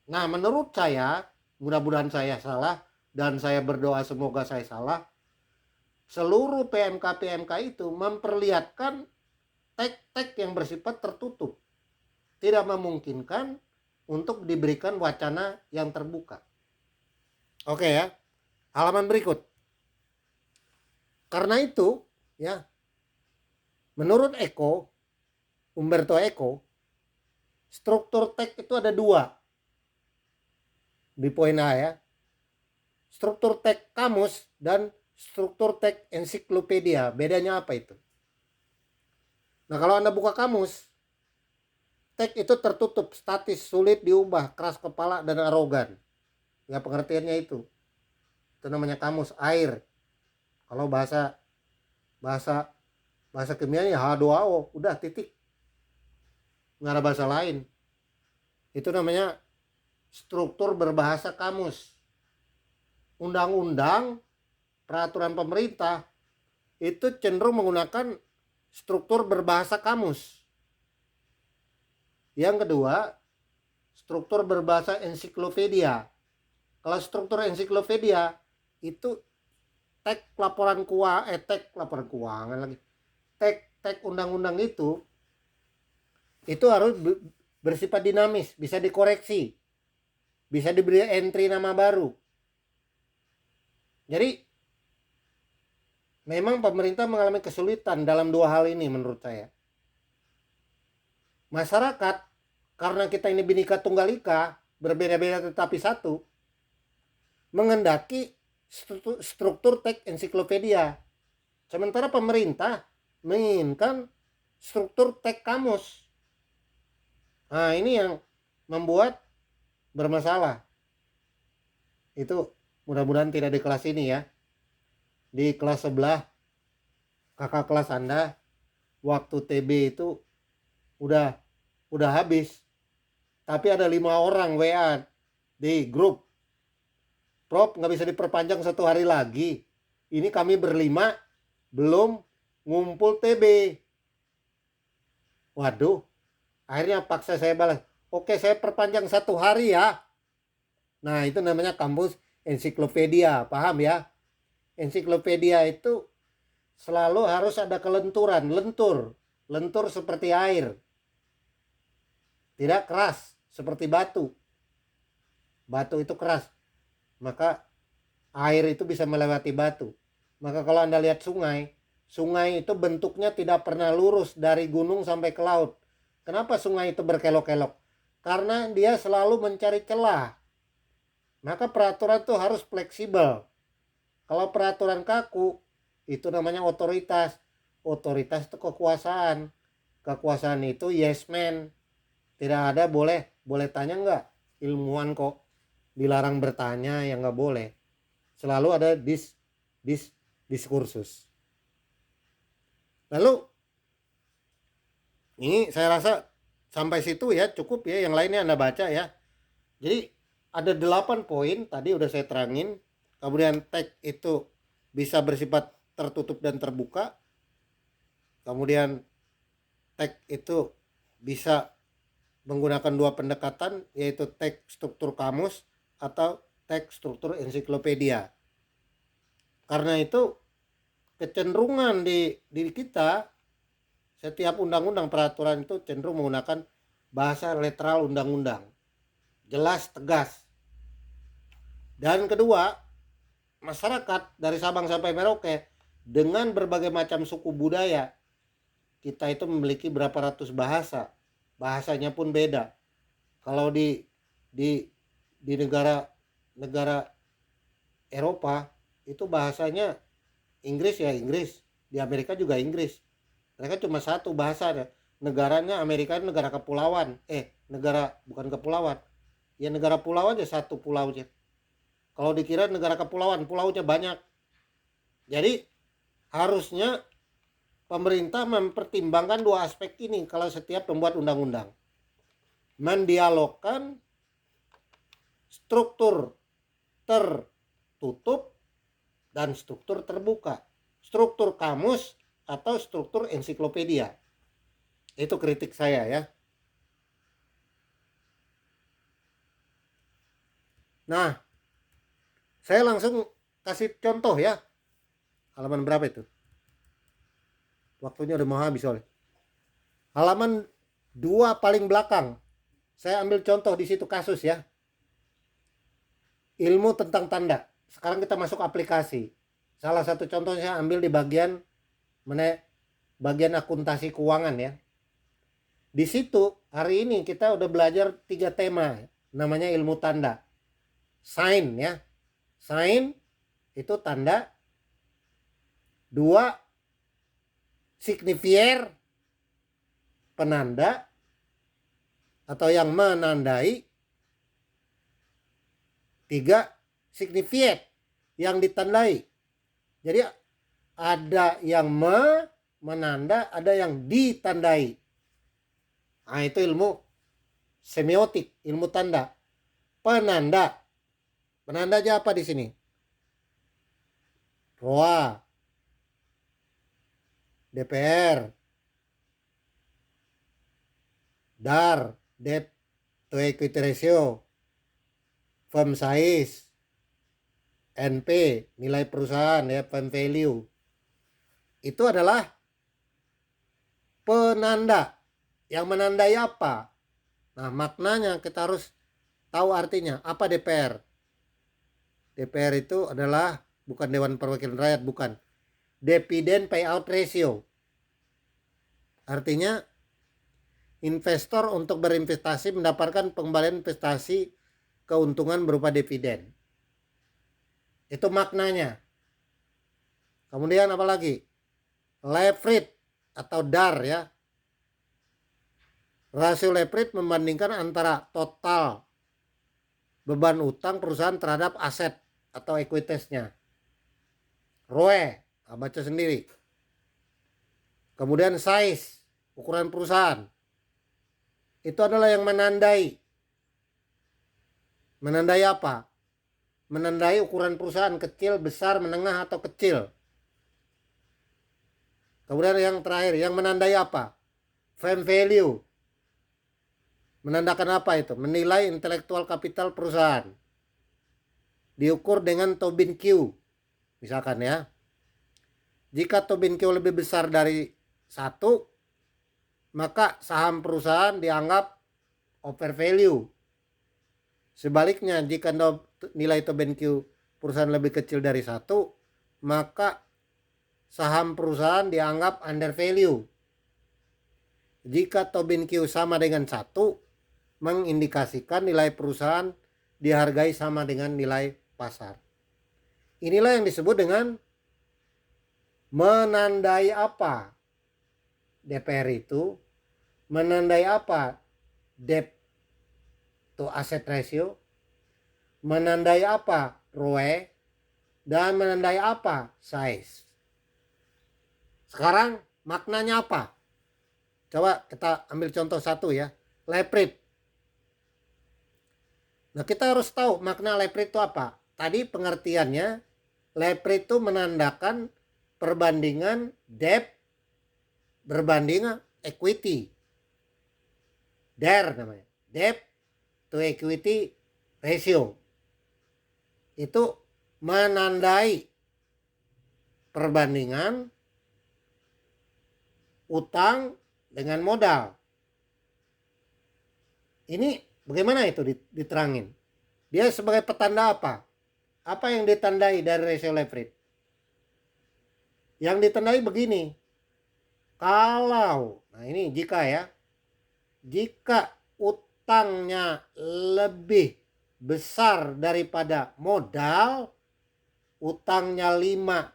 Nah, menurut saya, mudah-mudahan saya salah, dan saya berdoa semoga saya salah, seluruh PMK itu memperlihatkan tag-tag yang bersifat tertutup. Tidak memungkinkan untuk diberikan wacana yang terbuka. Oke ya, halaman berikut. Karena itu, ya, menurut Umberto Eco, struktur teks itu ada dua. Di poin A ya. Struktur teks kamus dan struktur teks ensiklopedia. Bedanya apa itu? Nah, kalau Anda buka kamus, teks itu tertutup, statis, sulit diubah, keras kepala dan arogan. Ya, pengertiannya itu. Itu namanya kamus air. Kalau bahasa kimianya H2O, udah titik. Nggak ada bahasa lain. Itu namanya struktur berbahasa kamus. Undang-undang, peraturan pemerintah itu cenderung menggunakan struktur berbahasa kamus. Yang kedua, struktur berbahasa ensiklopedia. Kalau struktur ensiklopedia itu teks laporan keuangan lagi. Teks undang-undang itu harus bersifat dinamis, bisa dikoreksi, bisa diberi entry nama baru. Jadi memang pemerintah mengalami kesulitan dalam dua hal ini menurut saya. Masyarakat, karena kita ini Bhinneka Tunggal Ika, berbeda-beda tetapi satu, mengendaki struktur teks ensiklopedia. Sementara pemerintah menginginkan struktur teks kamus. Nah, ini yang membuat bermasalah. Itu mudah-mudahan tidak di kelas ini ya. Di kelas sebelah, kakak kelas Anda, waktu TB itu udah habis. Tapi ada 5 orang WA di grup. Prof, nggak bisa diperpanjang 1 hari lagi. Ini kami berlima belum ngumpul TB. Waduh, akhirnya paksa saya balas. Oke, saya perpanjang 1 hari ya. Nah, itu namanya kampus ensiklopedia, paham ya? Ensiklopedia itu selalu harus ada kelenturan, lentur seperti air. Tidak keras seperti batu. Batu itu keras, maka air itu bisa melewati batu. Maka kalau Anda lihat sungai itu bentuknya tidak pernah lurus dari gunung sampai ke laut. Kenapa sungai itu berkelok-kelok? Karena dia selalu mencari celah. Maka peraturan itu harus fleksibel. Kalau peraturan kaku, itu namanya otoritas. Otoritas itu kekuasaan. Kekuasaan itu yes man. Tidak ada boleh tanya enggak? Ilmuwan kok dilarang bertanya, yang nggak boleh. Selalu ada diskursus. Lalu ini saya rasa sampai situ ya, cukup ya, yang lainnya Anda baca ya. Jadi ada 8 poin tadi udah saya terangin. Kemudian teks itu bisa bersifat tertutup dan terbuka. Kemudian teks itu bisa menggunakan 2 pendekatan, yaitu teks struktur kamus atau teks struktur ensiklopedia. Karena itu kecenderungan di diri kita, setiap undang-undang peraturan itu cenderung menggunakan bahasa letteral undang-undang, jelas, tegas. Dan kedua, masyarakat dari Sabang sampai Merauke dengan berbagai macam suku budaya, kita itu memiliki berapa ratus bahasa, bahasanya pun beda. Kalau di negara Eropa itu bahasanya Inggris ya Inggris, di Amerika juga Inggris. Mereka cuma satu bahasa. Negaranya Amerika itu negara kepulauan. Negara bukan kepulauan. Ya negara pulau aja, satu pulau aja. Kalau dikira negara kepulauan, pulaunya banyak. Jadi harusnya pemerintah mempertimbangkan 2 aspek ini kalau setiap membuat undang-undang. Mendialogkan struktur tertutup dan struktur terbuka, struktur kamus atau struktur ensiklopedia. Itu kritik saya ya. Nah, saya langsung kasih contoh ya. Halaman berapa itu? Waktunya udah mau habis soalnya. Halaman 2 paling belakang. Saya ambil contoh di situ kasus ya. Ilmu tentang tanda. Sekarang kita masuk aplikasi. Salah satu contohnya saya ambil di bagian akuntansi keuangan ya. Di situ hari ini kita udah belajar 3 tema, namanya ilmu tanda. Sign ya. Sign itu tanda. 2 signifier, penanda atau yang menandai. 3 signifiet, yang ditandai. Jadi ada yang menanda, ada yang ditandai. Nah, itu ilmu semiotik, ilmu tanda. Penanda. Penanda aja apa di sini? ROA, DPR, DAR, debt to equity ratio, firm size, NP, nilai perusahaan ya, firm value. Itu adalah penanda. Yang menandai apa? Nah, maknanya kita harus tahu artinya. Apa DPR? DPR itu adalah bukan Dewan Perwakilan Rakyat, bukan. Dividend payout ratio. Artinya investor untuk berinvestasi mendapatkan pengembalian investasi keuntungan berupa dividen. Itu maknanya. Kemudian apa lagi? Leverage atau DAR ya. Rasio leverage membandingkan antara total beban utang perusahaan terhadap aset atau ekuitasnya. ROE, baca sendiri. Kemudian size, ukuran perusahaan. Itu adalah yang menandai. Menandai apa? Menandai ukuran perusahaan, kecil, besar, menengah, atau kecil. Kemudian yang terakhir, yang menandai apa? Firm value. Menandakan apa itu? Menilai intelektual kapital perusahaan. Diukur dengan Tobin Q. Misalkan ya. Jika Tobin Q lebih besar dari 1, maka saham perusahaan dianggap over value. Sebaliknya, jika nilai Tobin Q perusahaan lebih kecil dari 1, maka saham perusahaan dianggap under value. Jika Tobin Q sama dengan 1, mengindikasikan nilai perusahaan dihargai sama dengan nilai pasar. Inilah yang disebut dengan menandai apa? DPR itu menandai apa? Debt to asset ratio, menandai apa? ROE, dan menandai apa? Size. Sekarang maknanya apa? Coba kita ambil contoh satu ya, leverage. Nah, kita harus tahu makna leverage itu apa. Tadi pengertiannya, leverage itu menandakan perbandingan debt berbanding equity. DER namanya, debt to equity ratio. Itu menandai perbandingan utang dengan modal. Ini bagaimana itu diterangin? Dia sebagai petanda apa? Apa yang ditandai dari ratio leverage? Yang ditandai begini. Kalau, nah ini jika utangnya lebih besar daripada modal, utangnya 5,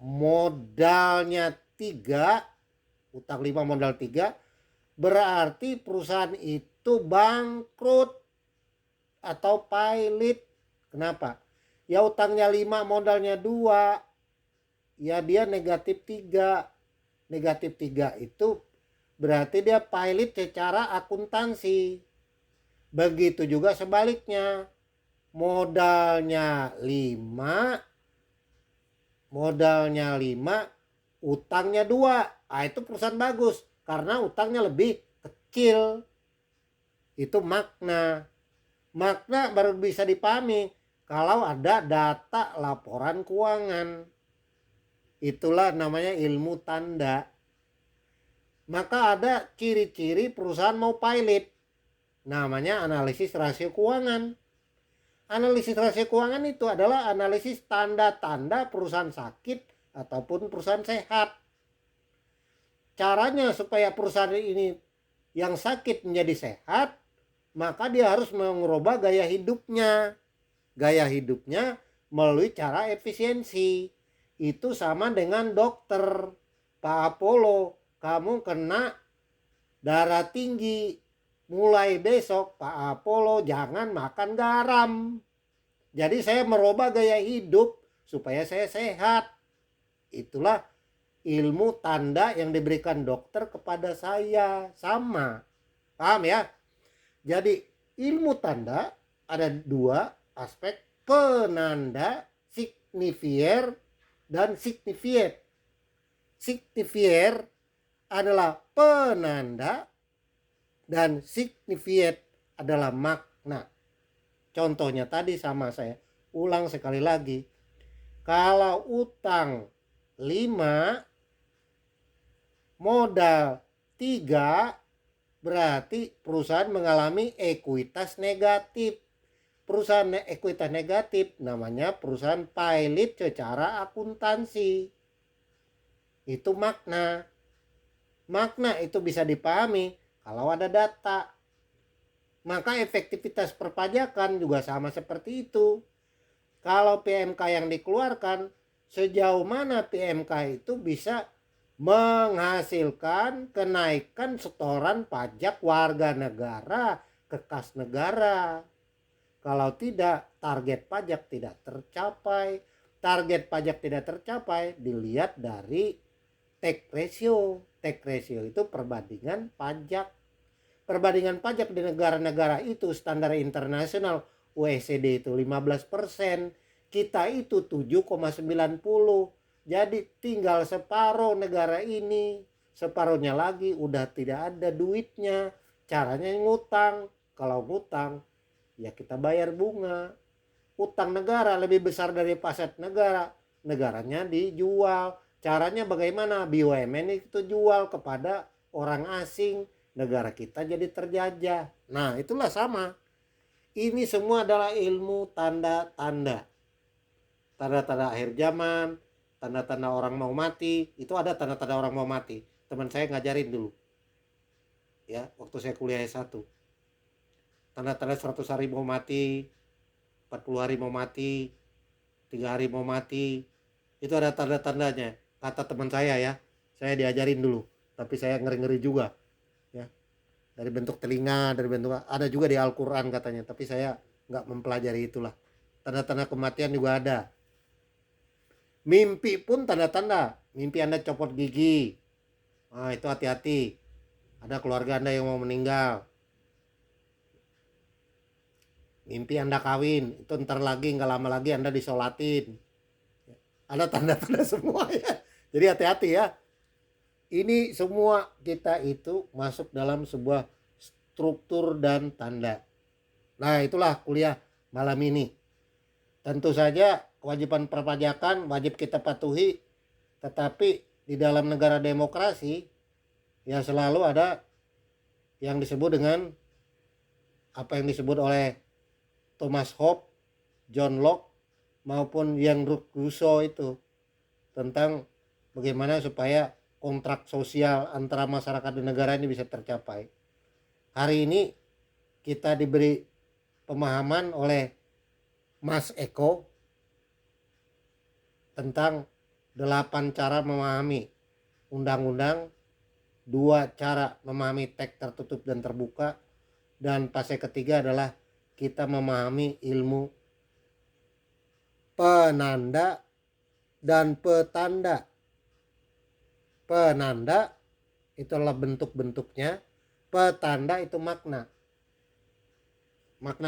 modalnya 3, utang 5 modal 3, berarti perusahaan itu bangkrut atau pailit. Kenapa? Ya utangnya 5 modalnya 2, ya dia negatif 3. Negatif 3 itu berarti dia pailit secara akuntansi. Begitu juga sebaliknya. Modalnya 5, utangnya 2. Itu perusahaan bagus karena utangnya lebih kecil. Itu makna. Makna baru bisa dipahami kalau ada data laporan keuangan. Itulah namanya ilmu tanda. Maka ada ciri-ciri perusahaan mau pailit. Namanya analisis rasio keuangan. Analisis rasio keuangan itu adalah analisis tanda-tanda perusahaan sakit ataupun perusahaan sehat. Caranya supaya perusahaan ini yang sakit menjadi sehat, maka dia harus mengubah gaya hidupnya. Gaya hidupnya melalui cara efisiensi. Itu sama dengan dokter. Pak Apollo, kamu kena darah tinggi. Mulai besok Pak Apollo jangan makan garam. Jadi saya merubah gaya hidup supaya saya sehat. Itulah ilmu tanda yang diberikan dokter kepada saya. Sama. Paham ya? Jadi ilmu tanda ada 2 aspek, penanda, signifier, dan signifier. Signifier adalah penanda dan signifier adalah makna. Contohnya tadi sama, saya ulang sekali lagi. Kalau utang 5, modal 3, berarti perusahaan mengalami ekuitas negatif. Perusahaan ekuitas negatif namanya perusahaan pailit secara akuntansi. Itu makna. Makna itu bisa dipahami kalau ada data. Maka efektivitas perpajakan juga sama seperti itu. Kalau PMK yang dikeluarkan, sejauh mana PMK itu bisa menghasilkan kenaikan setoran pajak warga negara ke kas negara. Kalau tidak, target pajak tidak tercapai. Target pajak tidak tercapai dilihat dari tax ratio. Tax ratio itu perbandingan pajak. Perbandingan pajak di negara-negara itu standar internasional OECD itu 15%. Kita itu 7,90. Jadi tinggal separuh negara ini. Separuhnya lagi udah tidak ada duitnya. Caranya ngutang. Kalau ngutang ya kita bayar bunga. Utang negara lebih besar dari aset negara. Negaranya dijual. Caranya bagaimana? BUMN itu jual kepada orang asing. Negara kita jadi terjajah. Nah itulah sama. Ini semua adalah ilmu tanda-tanda. Tanda-tanda akhir zaman, tanda-tanda orang mau mati. Itu ada tanda-tanda orang mau mati. Teman saya ngajarin dulu. Ya, waktu saya kuliah S1. Tanda-tanda 100 hari mau mati, 40 hari mau mati, 3 hari mau mati. Itu ada tanda-tandanya. Kata teman saya ya. Saya diajarin dulu. Tapi saya ngeri-ngeri juga. Ya. Dari bentuk telinga, dari bentuk ada juga di Al-Quran katanya. Tapi saya nggak mempelajari itulah. Tanda-tanda kematian juga ada. Mimpi pun tanda-tanda. Mimpi Anda copot gigi. Nah, itu hati-hati. Ada keluarga Anda yang mau meninggal. Mimpi Anda kawin. Itu ntar lagi, nggak lama lagi Anda disolatin. Ada tanda-tanda semua ya. Jadi hati-hati ya. Ini semua kita itu masuk dalam sebuah struktur dan tanda. Nah itulah kuliah malam ini. Tentu saja kewajiban perpajakan wajib kita patuhi. Tetapi di dalam negara demokrasi ya selalu ada yang disebut dengan apa yang disebut oleh Thomas Hobbes, John Locke maupun Jean-Jacques Rousseau itu tentang bagaimana supaya kontrak sosial antara masyarakat dan negara ini bisa tercapai. Hari ini kita diberi pemahaman oleh Mas Eko tentang 8 cara memahami undang-undang, 2 cara memahami teks tertutup dan terbuka, dan fase ketiga adalah kita memahami ilmu penanda dan petanda. Penanda itu adalah bentuk-bentuknya, petanda itu makna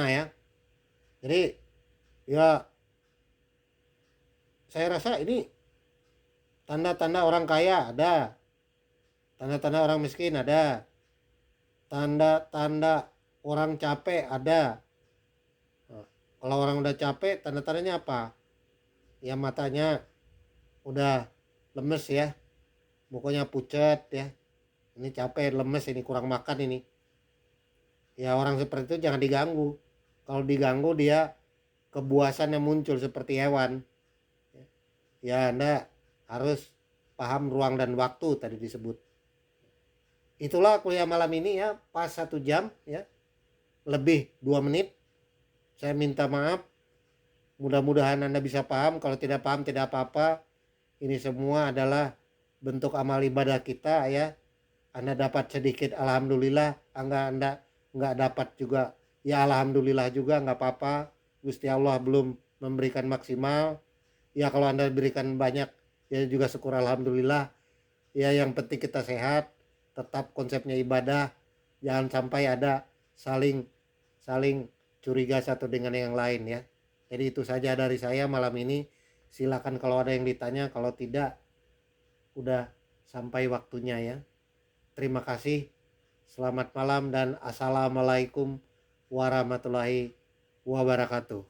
ya. Jadi ya saya rasa ini tanda-tanda orang kaya ada, tanda-tanda orang miskin ada, tanda-tanda orang capek ada. Nah, kalau orang udah capek tanda-tandanya apa? Ya matanya udah lemes ya, mukanya pucat ya, ini capek, lemes, ini kurang makan ini. Ya orang seperti itu jangan diganggu. Kalau diganggu dia kebuasan yang muncul seperti hewan. Ya Anda harus paham ruang dan waktu tadi disebut. Itulah kuliah malam ini ya, pas 1 jam ya, lebih 2 menit. Saya minta maaf. Mudah-mudahan Anda bisa paham. Kalau tidak paham tidak apa-apa. Ini semua adalah bentuk amal ibadah kita ya. Anda dapat sedikit alhamdulillah, Anda nggak dapat juga ya alhamdulillah juga, nggak apa-apa. Gusti Allah belum memberikan maksimal ya. Kalau Anda berikan banyak ya juga syukur alhamdulillah ya. Yang penting kita sehat, tetap konsepnya ibadah, jangan sampai ada saling curiga satu dengan yang lain ya. Jadi itu saja dari saya malam ini. Silakan kalau ada yang ditanya, kalau tidak udah sampai waktunya ya. Terima kasih. Selamat malam dan assalamualaikum warahmatullahi wabarakatuh.